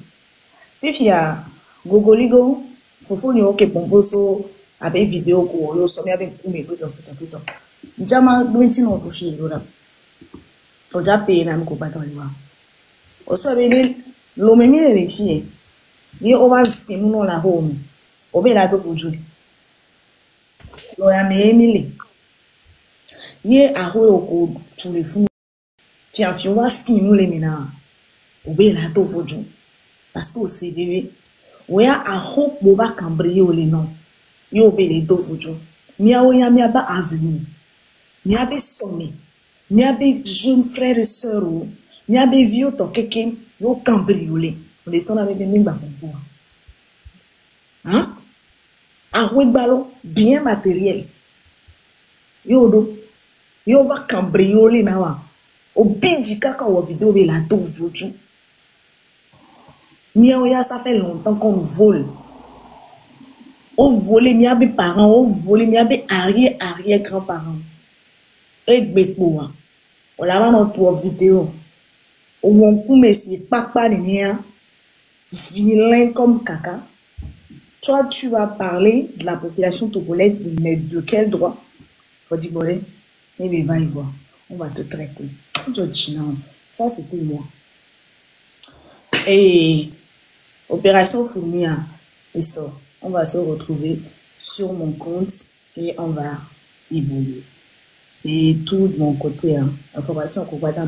Puis il y a Gogoligo Fofo ni oke pomposo avec vidéo ko yo so mi avec ku me puto. Jama dwinti no to fi ro da. O ja pe na ko ba to liwa. O so be ni lo me mi le fi. Ni o ba fi mu no la home. O be la to fuju. Lo ya me emile. Ye a ho ko tu le fu. Fi an fi wa fi nu le mina. O be la to fuju. Parce que au CDV Oya a hope boba cambrier ou les noms. Yo be les do fujo. Mia oya mia ba avenue. Mia be sonné. Mia be jeune frère et sœur ou. Mia be vieux to keke. Yo cambriolé. On est ton avec des mimba pour hein? A roué ballon bien matériel. Yo do. Yo va cambrioler na wa. O bidi kaka wa vidéo be la do fujo. Mia ça fait longtemps qu'on vole. On vole mia be parents, on vole mia be arrière grands-parents. Et bekboa. On l'a va dans trois vidéos. Au mon coup messi papa nia vilain comme caca. Toi tu vas parler de la population togolaise mais de quel droit? Faut dire bon, mais va y voir. On va te traiter. Ça c'était moi. Et Opération Fourmia et ça, on va se retrouver sur mon compte et on va évoluer. C'est tout de mon côté. Hein. Information qu'on va dans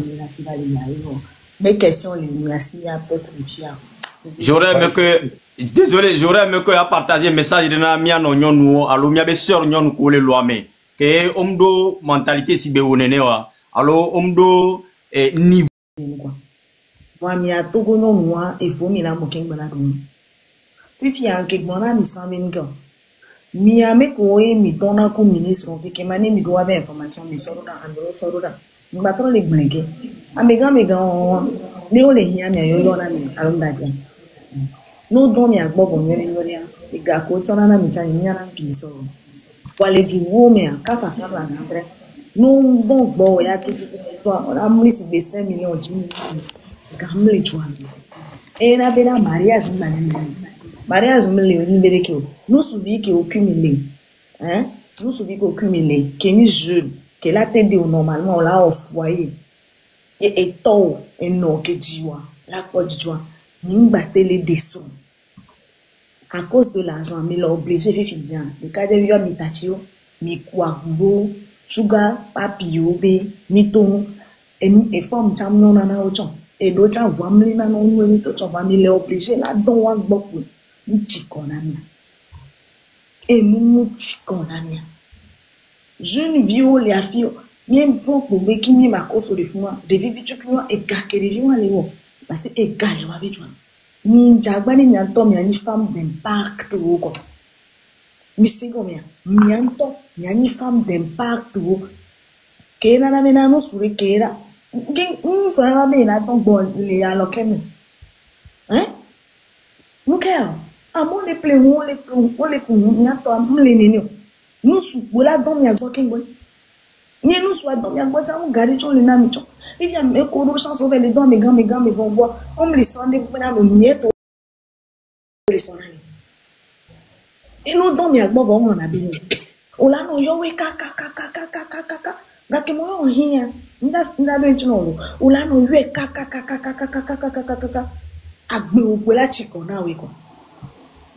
mes questions, les merci à peut-être le fier. J'aurais aimé que, désolé, j'aurais aimé que à partager message de na mia no nyonu, alo mia be sœur nyonu ko le loame. Que omdo mentalité si be wonene wa. Alo omdo niveau. Moi, mi a togo no moi et faut mi la moquer bana dum. Puis il y a quelque mona mi sans venga. Mi a me ko e mi dona ko ministre on que mani mi doit avoir information mi soro da andro soro da. Mi ba tro le blinke. Amega ni o le hia mi yo na mi alonda dia. No don mi agbo von yori yori a. E ga ko tsona na mi chan nya na pi so. Wale du wo me a kafa kafa na bre. No bon bo ya tout on a mis 5 millions de gamle chouan et na bena mariage me le libéré que nous souvi que aucun millier hein nous souvi qu'aucun millier qui est jeune que la tête normalement là au foyer et tout et non que diwa la quoi diwa ni battre les dessous à cause de l'argent mais l'a obligé de finir le cas de via mitatio mi kwa go sugar papio be mi ton et forme cham non na ocho et d'autres voient me na non ni to va mi le obligé là don wa beaucoup ti konamia et nous ti konamia jeune vieux les afio même pour be ki mi ma ko so de fuma de vivi tu kuno e ga ke de viwa le wo parce que e ga le wa be jwa ni jagba ni nyanto mi ani femme d'impact wo ko mi singo mi nyanto mi ani femme d'impact wo ke na mena no sure ke ra so na me na ton bol le ya lo ke mi hein nous quer amon le ple on le ku nyanto am le nini nous su bola don mi agbo ke ngbo ni nous soit don mi agbo ta mo gari chon le na mi chon il vient me ko do chance over les don me gan bon bois on me les sonde pour na me mieto les sonde et nous don mi agbo bon na bi ni o la no yo we ka ga ke mo yo hin nda do chino o la no we ka agbe o pe la chiko na we ko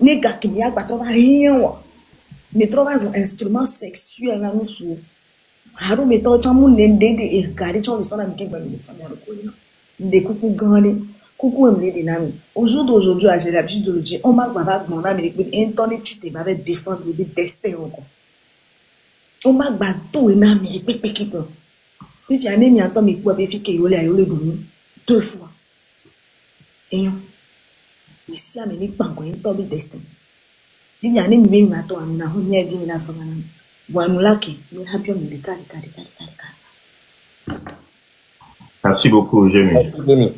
ni ga ke mi agba to ba hin wo ni trova un instrument sexuel na no su haru me to chamu nende e gari chon le sona mi ke gba mi so mi ko ni nde kuku gane kuku emle de nami au jour d'aujourd'hui j'ai l'habitude de le dire on m'a ba na mi pe internet te ba défendre le destin encore on m'a ba to na mi pe puis il y a même un temps mais quoi be fi ke yo le dunu 2 fois et non mais si a me ni pango en to be destin il y a même ma to amina ho ni edi na so na wanula ke ni happy me kari. Merci beaucoup, Jémi.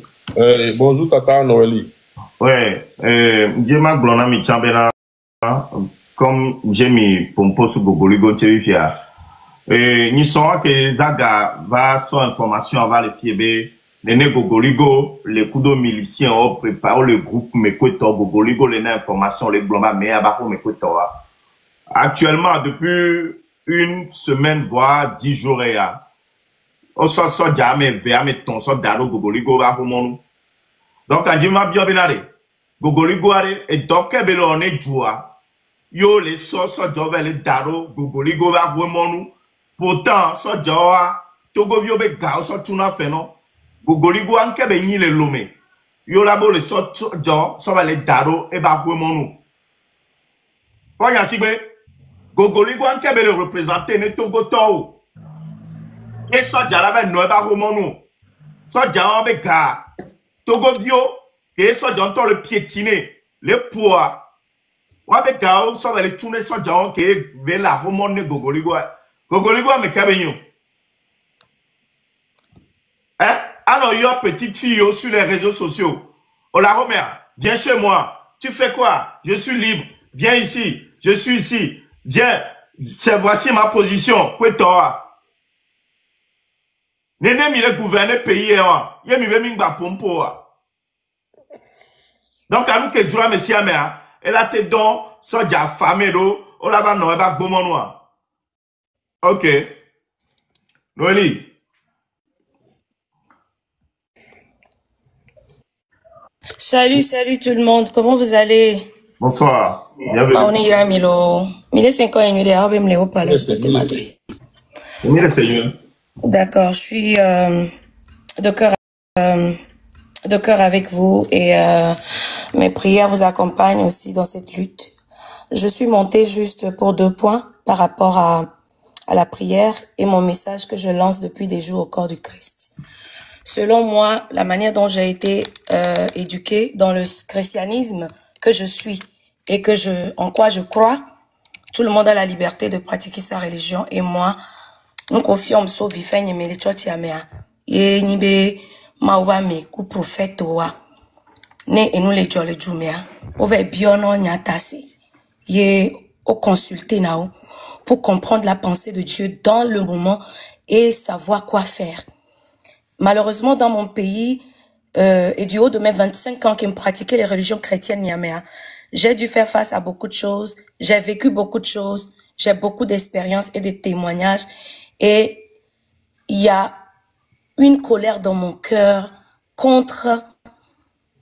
Bonjour, Tata Noélie. Ouais, Djema Blona mi chambena, comme Jémi Pompo su Gogoligo Terrifia. Ni sont que Zaga va son information avant le fiebe, Nene Gogoligo, les coups de miliciens ont préparé le groupe Mekweto, Gogoligo, les informations, les bloma, mais Abako Mekweto. Actuellement, depuis une semaine, voire 10 jours, on sort jamais vers mes tons, sort d'alo Gogoligo, Bakomonu. Donc, quand je m'en bien benare, Gogoligo, et donc, on est joie. Yo, les sorts, j'avais les daro, Gogoligo, Bakomonu. Pourtant, sort Jawa, Togo Viobe Gao, sort Tuna Feno. Gogoligo anke be nyi le lome. Yo labo le so jo, so va le daro e ba hwe monu. Konya sigbe, Gogoligo anke be le représenter ne Togo to. E so jala be no e ba hwe monu. So jala be ga. Togo vio, e so janto le piétiner, le poids. Wa be ga o so va le tourner so jala ke be la hwe monu Gogoligo. Gogoligo me kabe nyo. Hein? Alors, il y a petite fille sur les réseaux sociaux. Oh la Romère, viens chez moi. Tu fais quoi? Je suis libre. Viens ici. Je suis ici. Viens. Voici ma position. Pouetoa. Nene mi le gouverner pays. Yé mi ve mi ngba pompo. Donc, à nous que dura messia mea. Elle a te don. So ja famé do. Oh la va no eba gomonoa. Ok. Noélie. Salut, salut tout le monde. Comment vous allez? Bonsoir. Bienvenue. On est là, Milo. 5 ans et demi, D'accord, je suis de cœur avec vous et mes prières vous accompagnent aussi dans cette lutte. Je suis montée juste pour 2 points par rapport à la prière et mon message que je lance depuis des jours au corps du Christ. Selon moi, la manière dont j'ai été éduquée dans le christianisme que je suis et en quoi je crois, tout le monde a la liberté de pratiquer sa religion. Et moi, nous confions so vifenye me le church ya mea. Ye nibe mawa me ku prophète wa. Ne enu le jole jumea. Ove biono nyatase. Ye au consulter nao pour comprendre la pensée de Dieu dans le moment et savoir quoi faire. Malheureusement, dans mon pays, et du haut de mes 25 ans qui me pratiquais les religions chrétiennes niaméa, j'ai dû faire face à beaucoup de choses, j'ai vécu beaucoup de choses, j'ai beaucoup d'expériences et de témoignages, et il y a une colère dans mon cœur contre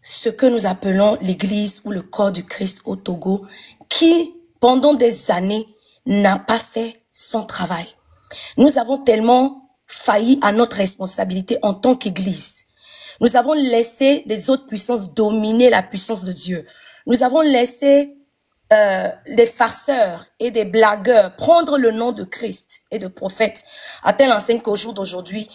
ce que nous appelons l'Église ou le corps du Christ au Togo, qui, pendant des années, n'a pas fait son travail. Nous avons tellement failli à notre responsabilité en tant qu'Église. Nous avons laissé les autres puissances dominer la puissance de Dieu. Nous avons laissé des farceurs et des blagueurs prendre le nom de Christ et de prophète à tel enseigne qu'au jour d'aujourd'hui,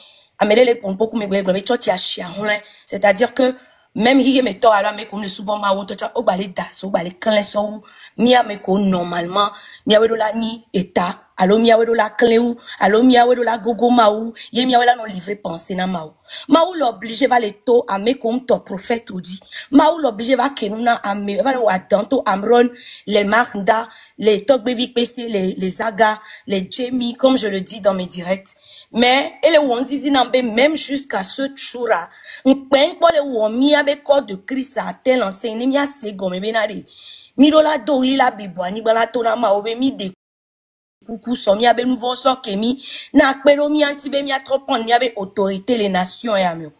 c'est-à-dire que même si me to ala me ko ne subo ma won to cha o bale da so bale kan so mia me ko normalement mia we do la ni eta alo mia we do la clé ou alo mia we do la gogo ma ou ye mia we la no livrer penser na ma ou l'obligé va le to a me comme to prophète ou dit ma ou l'obligé va kenuna a me va wa tanto amron les marnda les tokbevik pc les aga les Jamie comme je le dis dans mes directs. Mais elle wonzizi nambe même jusqu'à ce choura on peint pour le womi avec corps de Christ à tel enseigne mi a segome benare mi do la do li la biboani bala to na ma obe mi de kuku so mi abe nouveau so kemi na pelo mi antibe mi a trop prendre mi abe autorité les nations et amio.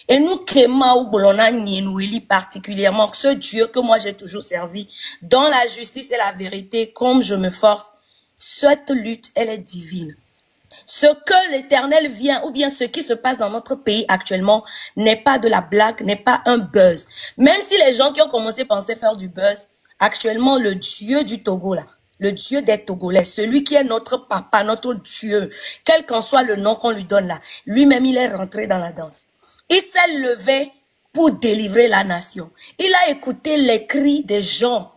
Et nous créma ou bolona nienoueli particulièrement ce Dieu que moi j'ai toujours servi dans la justice et la vérité comme je me force. Cette lutte elle est divine. Ce que l'Éternel vient, ou bien ce qui se passe dans notre pays actuellement, n'est pas de la blague, n'est pas un buzz. Même si les gens qui ont commencé à penser faire du buzz, actuellement, le Dieu du Togo, là, le Dieu des Togolais, celui qui est notre papa, notre Dieu, quel qu'en soit le nom qu'on lui donne là, lui-même, il est rentré dans la danse. Il s'est levé pour délivrer la nation. Il a écouté les cris des gens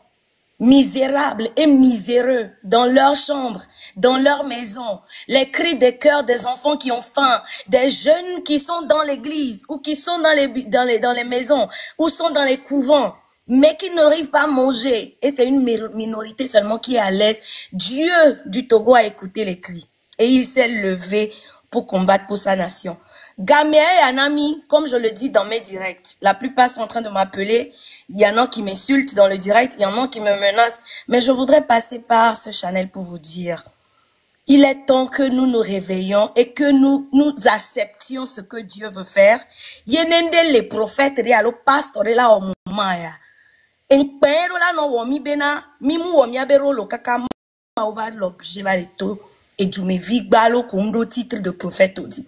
misérables et miséreux dans leur chambre, dans leur maison, les cris des cœurs des enfants qui ont faim, des jeunes qui sont dans l'église ou qui sont dans les maisons ou sont dans les couvents, mais qui n'arrivent pas à manger. Et c'est une minorité seulement qui est à l'aise. Dieu du Togo a écouté les cris et il s'est levé pour combattre pour sa nation. Gamea et Anami, comme je le dis dans mes directs, la plupart sont en train de m'appeler. Il y en a qui m'insultent dans le direct, il y en a qui me menacent. Mais je voudrais passer par ce channel pour vous dire, il est temps que nous nous réveillons et que nous acceptions ce que Dieu veut faire. Yenende les prophètes, les pasteurs, là, au moment, ya. En pero la no womi bena, mimu womi abero lo kaka ma ova lo jevaleto, et du me vigbalo kundo titre de prophète odi.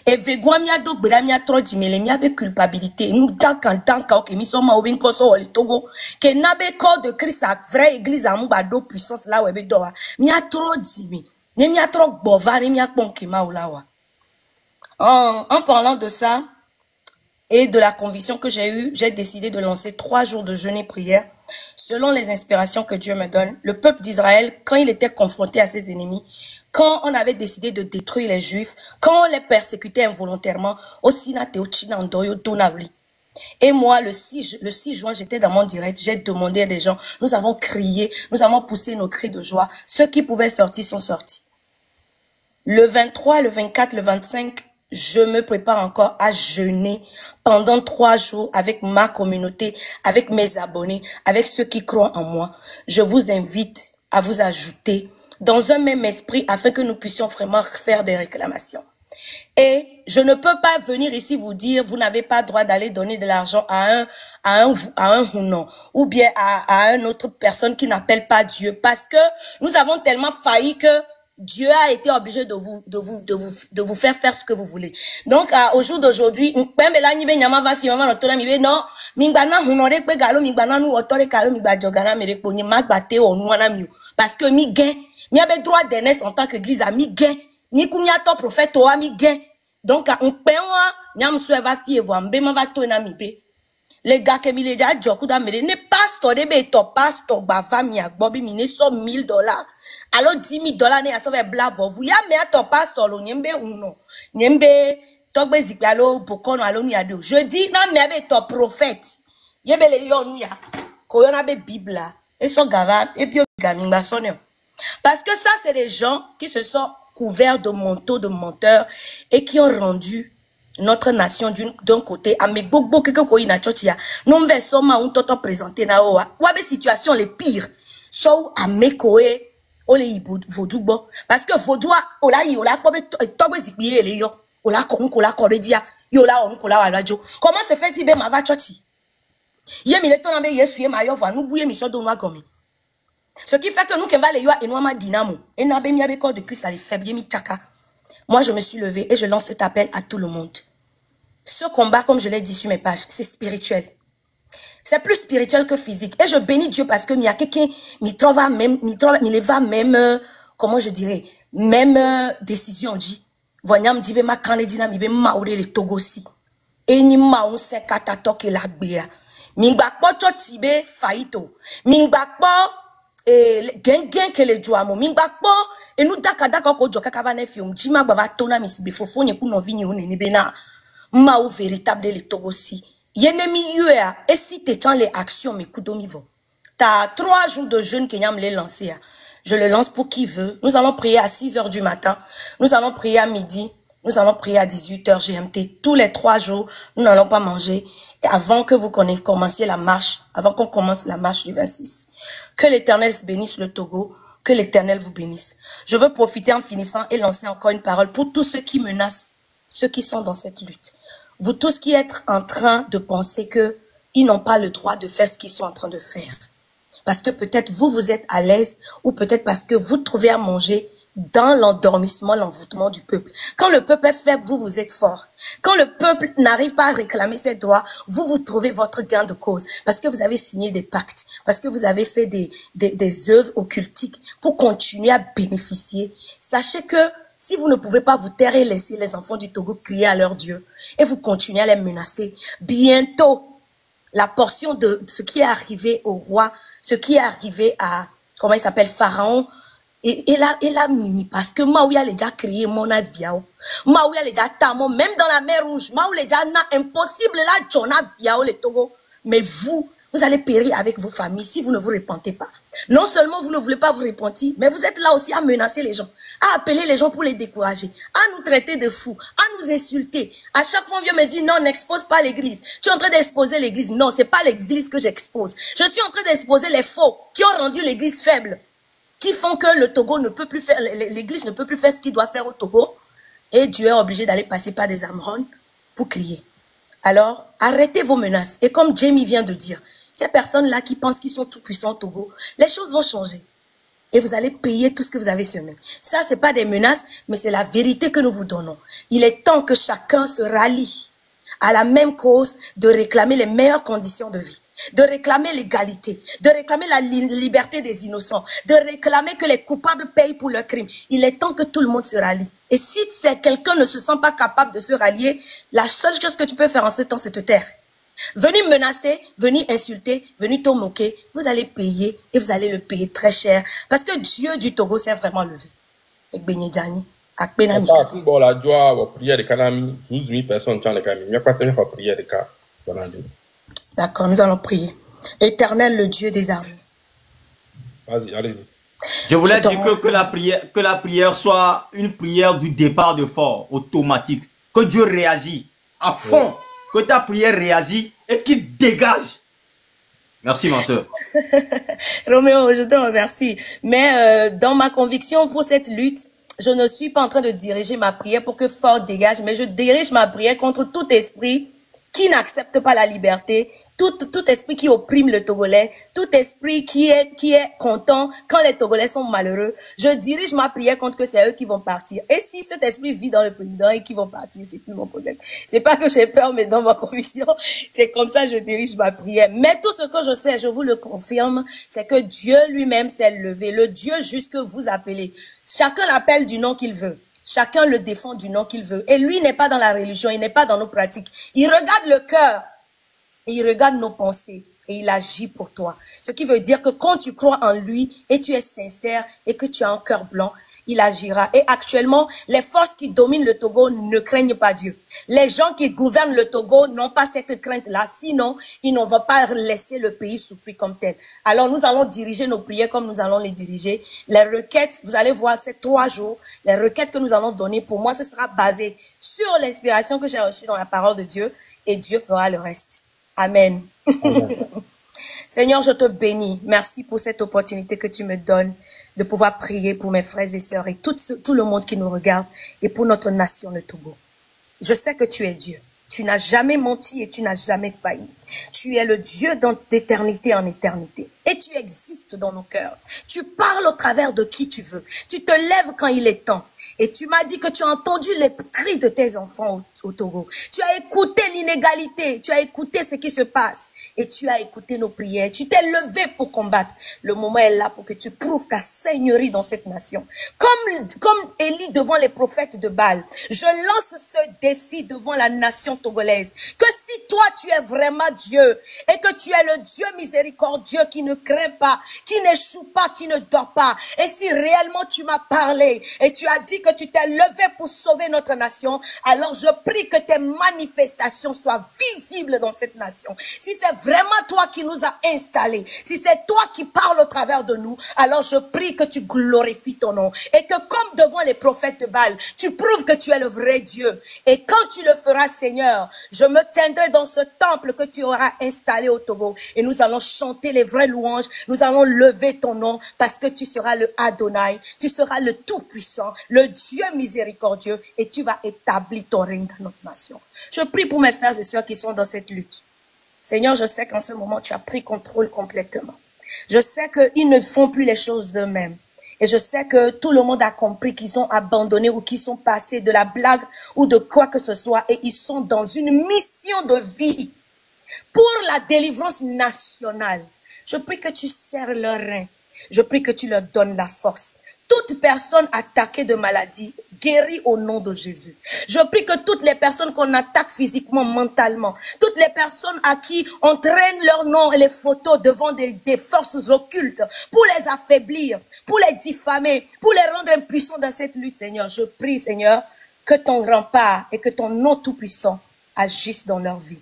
Et vegwa mi ado gbera mi atro jimele mi abe culpabilité. Nous tant que mi so ma obin koso wali Togo, que nabe corps de Christ a vraie église amu bado puissance là webe doa. Mi atro jimi, ne mi atro bova, ne mi akpon kima ulawa. En parlant de ça, et de la conviction que j'ai eue, j'ai décidé de lancer 3 jours de jeûne et prière selon les inspirations que Dieu me donne. Le peuple d'Israël, quand il était confronté à ses ennemis, quand on avait décidé de détruire les Juifs, quand on les persécutait involontairement, et moi, le 6 juin, j'étais dans mon direct, j'ai demandé à des gens, nous avons crié, nous avons poussé nos cris de joie. Ceux qui pouvaient sortir sont sortis. Le 23, le 24, le 25, je me prépare encore à jeûner pendant 3 jours avec ma communauté, avec mes abonnés, avec ceux qui croient en moi. Je vous invite à vous ajouter dans un même esprit afin que nous puissions vraiment faire des réclamations. Et je ne peux pas venir ici vous dire, vous n'avez pas droit d'aller donner de l'argent à un non, ou bien à une autre personne qui n'appelle pas Dieu, parce que nous avons tellement failli que Dieu a été obligé de vous faire faire ce que vous voulez. Donc, au jour d'aujourd'hui, parce que mi gain, mi avait droit d'aînesse en tant qu'église à mi gain, ni kumyato prophète oa mi gain. Donc, on peut nyam va fier voir, mbema va to na mi be. Les gars qui mi déjà joku da mere ne pastor de be to pastor ba fami agbobi mi ne so $1000. Alors $10,000 ne asove blavo vous ya me to pastor lo nyembe uno. Nyembe togbe zikalo bokono alo ni ado. Je dis na me be to prophète. Yebele yo nu ya. Ko yo na be bible et so gava et puis gaminga sonio. Parce que ça c'est des gens qui se sont couverts de manteaux de menteurs et qui ont rendu notre nation d'un côté avec beaucoup que koi na chochia non ve soma un toto présenté na oa wabe situation les pires so amekoe ole ibu vodoubo parce que vodua ola yi ola pobe togbe zikbiye le yo ola konko la koredia yo la onko la walajo comment se fait ibe ma va chochi ye mi le ton be yesu ye ma yo va nous bouye mi so do noa gomi. Ce qui fait que nous, moi, je me suis levée et je lance cet appel à tout le monde. Ce combat, comme je l'ai dit sur mes pages, c'est spirituel. C'est plus spirituel que physique. Et je bénis Dieu parce que il y a quelqu'un même, comment je dirais, même décision dit. Voyons, dit, ma quand les dynamiques, ma le Togo si. Et ni ma on se katato ke la gbea. Mingbakpo chotibe faito. Mingbakpo gen que les jouamo mingbakpo et nous dakadaka ko joka kavane fium jima bava tona misibe fofo nye kuno vini one ni bena ma ou véritable les togosi yenemi yuea et si t'étends les actions mes kudomivo t'as 3 jours de jeûne que nyam les lancer je le lance pour qui veut. Nous allons prier à 6h du matin, nous allons prier à midi, nous allons prier à 18h GMT tous les 3 jours. Nous n'allons pas manger avant que vous commenciez la marche, avant qu'on commence la marche du 26. Que l'Éternel bénisse le Togo, que l'Éternel vous bénisse. Je veux profiter en finissant et lancer encore une parole pour tous ceux qui menacent, ceux qui sont dans cette lutte. Vous tous qui êtes en train de penser que ils n'ont pas le droit de faire ce qu'ils sont en train de faire. Parce que peut-être vous êtes à l'aise ou peut-être parce que vous trouvez à manger dans l'endormissement, l'envoûtement du peuple. Quand le peuple est faible, vous êtes fort. Quand le peuple n'arrive pas à réclamer ses droits, vous trouvez votre gain de cause. Parce que vous avez signé des pactes. Parce que vous avez fait des œuvres occultiques pour continuer à bénéficier. Sachez que si vous ne pouvez pas vous taire et laisser les enfants du Togo crier à leur Dieu et vous continuez à les menacer, bientôt, la portion de ce qui est arrivé au roi, ce qui est arrivé à, comment il s'appelle, Pharaon, et là, mimi, parce que Maouya les déjà créé mon avion. Maouya les déjà tamo, même dans la mer rouge, Maouya les déjà na impossible là, Jona viao le Togo. Mais vous, Vous allez périr avec vos familles si vous ne vous repentez pas. Non seulement vous ne voulez pas vous repentir, mais vous êtes là aussi à menacer les gens, à appeler les gens pour les décourager, à nous traiter de fous, à nous insulter. À chaque fois, on vient me dire, non, n'expose pas l'église. Tu es en train d'exposer l'église. Non, c'est pas l'église que j'expose. Je suis en train d'exposer les faux qui ont rendu l'église faible, qui font que le Togo ne peut plus faire, l'église ne peut plus faire ce qu'il doit faire au Togo. Et Dieu est obligé d'aller passer par des Amron pour crier. Alors, arrêtez vos menaces. Et comme Jamie vient de dire, ces personnes-là qui pensent qu'ils sont tout puissants au Togo, les choses vont changer. Et vous allez payer tout ce que vous avez semé. Ça, ce n'est pas des menaces, mais c'est la vérité que nous vous donnons. Il est temps que chacun se rallie à la même cause de réclamer les meilleures conditions de vie, de réclamer l'égalité, de réclamer la liberté des innocents, de réclamer que les coupables payent pour leurs crimes. Il est temps que tout le monde se rallie. Et si quelqu'un ne se sent pas capable de se rallier, la seule chose que tu peux faire en ce temps, c'est te taire. Venir menacer, venir insulter, venir te moquer, vous allez payer et vous allez le payer très cher parce que Dieu du Togo s'est vraiment levé. Et Benidjani, à Penami. Bon, la joie, la prière de Kanami, 12 000 personnes dans les Kanami. Il n'y a pas de prière de Kanami. D'accord, nous allons prier. Éternel, le Dieu des armées. Vas-y, allez-y. Je voulais dire que la prière soit une prière du départ de fort, automatique. Que Dieu réagit à fond. Ouais. Que ta prière réagit et qu'il dégage. Merci, ma soeur. Roméo, je te remercie. Mais dans ma conviction pour cette lutte, je ne suis pas en train de diriger ma prière pour que fort dégage, mais je dirige ma prière contre tout esprit qui n'accepte pas la liberté, tout esprit qui opprime le Togolais, tout esprit qui est content quand les Togolais sont malheureux. Je dirige ma prière contre que c'est eux qui vont partir. Et si cet esprit vit dans le président et qui vont partir, c'est plus mon problème. C'est pas que j'ai peur, mais dans ma conviction, c'est comme ça que je dirige ma prière. Mais tout ce que je sais, je vous le confirme, c'est que Dieu lui-même s'est levé, le Dieu juste que vous appelez. Chacun l'appelle du nom qu'il veut. Chacun le défend du nom qu'il veut. Et lui n'est pas dans la religion, il n'est pas dans nos pratiques. Il regarde le cœur. Et il regarde nos pensées et il agit pour toi. Ce qui veut dire que quand tu crois en lui et tu es sincère et que tu as un cœur blanc, il agira. Et actuellement, les forces qui dominent le Togo ne craignent pas Dieu. Les gens qui gouvernent le Togo n'ont pas cette crainte-là. Sinon, ils ne vont pas laisser le pays souffrir comme tel. Alors, nous allons diriger nos prières comme nous allons les diriger. Les requêtes, vous allez voir ces 3 jours, les requêtes que nous allons donner, pour moi, ce sera basé sur l'inspiration que j'ai reçue dans la parole de Dieu et Dieu fera le reste. Amen. Amen. Seigneur, je te bénis. Merci pour cette opportunité que tu me donnes de pouvoir prier pour mes frères et sœurs et tout le monde qui nous regarde et pour notre nation, le Togo. Je sais que tu es Dieu. Tu n'as jamais menti et tu n'as jamais failli. Tu es le Dieu d'éternité en éternité. Et tu existes dans nos cœurs. Tu parles au travers de qui tu veux. Tu te lèves quand il est temps. Et tu m'as dit que tu as entendu les cris de tes enfants au Togo. Tu as écouté l'inégalité. Tu as écouté ce qui se passe. Et tu as écouté nos prières. Tu t'es levé pour combattre. Le moment est là pour que tu prouves ta seigneurie dans cette nation. Comme Élie devant les prophètes de Baal. Je lance ce défi devant la nation togolaise. Que si toi tu es vraiment Dieu et que tu es le Dieu miséricordieux qui ne craint pas, qui n'échoue pas, qui ne dort pas. Et si réellement tu m'as parlé et tu as dit que tu t'es levé pour sauver notre nation, alors je prie que tes manifestations soient visibles dans cette nation. Si c'est vraiment toi qui nous as installés, si c'est toi qui parles au travers de nous, alors je prie que tu glorifies ton nom et que comme devant les prophètes de Baal, tu prouves que tu es le vrai Dieu. Et quand tu le feras, Seigneur, je me tiendrai dans ce temple que tu auras installé au Togo et nous allons chanter les vraies louanges, nous allons lever ton nom parce que tu seras le Adonai, tu seras le Tout-Puissant, le Dieu miséricordieux et tu vas établir ton règne dans notre nation. Je prie pour mes frères et sœurs qui sont dans cette lutte. Seigneur, je sais qu'en ce moment, tu as pris contrôle complètement. Je sais qu'ils ne font plus les choses d'eux-mêmes. Et je sais que tout le monde a compris qu'ils ont abandonné ou qu'ils sont passés de la blague ou de quoi que ce soit. Et ils sont dans une mission de vie pour la délivrance nationale. Je prie que tu serres leurs reins. Je prie que tu leur donnes la force. Toute personne attaquée de maladie, guérie au nom de Jésus. Je prie que toutes les personnes qu'on attaque physiquement, mentalement, toutes les personnes à qui on traîne leur nom et les photos devant des forces occultes pour les affaiblir, pour les diffamer, pour les rendre impuissants dans cette lutte, Seigneur. Je prie, Seigneur, que ton rempart et que ton nom tout-puissant agissent dans leur vie.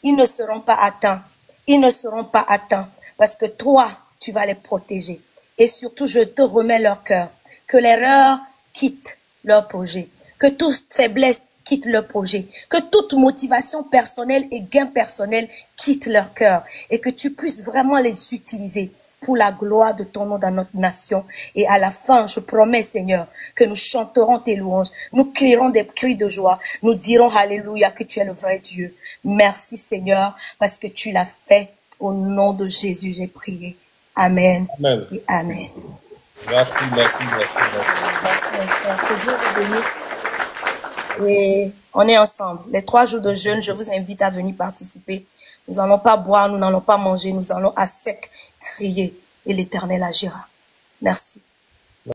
Ils ne seront pas atteints ils ne seront pas atteints parce que toi, tu vas les protéger. Et surtout, je te remets leur cœur. Que l'erreur quitte leur projet. Que toute faiblesse quitte leur projet. Que toute motivation personnelle et gain personnel quitte leur cœur. Et que tu puisses vraiment les utiliser pour la gloire de ton nom dans notre nation. Et à la fin, je promets, Seigneur, que nous chanterons tes louanges. Nous crierons des cris de joie. Nous dirons Alléluia, que tu es le vrai Dieu. Merci, Seigneur, parce que tu l'as fait. Au nom de Jésus, j'ai prié. Amen. Amen. Et amen. Merci. Merci, mon frère. Que Dieu vous bénisse. Et on est ensemble. Les 3 jours de jeûne, je vous invite à venir participer. Nous n'allons pas boire, nous n'allons pas manger, nous allons à sec crier et l'Éternel agira. Merci.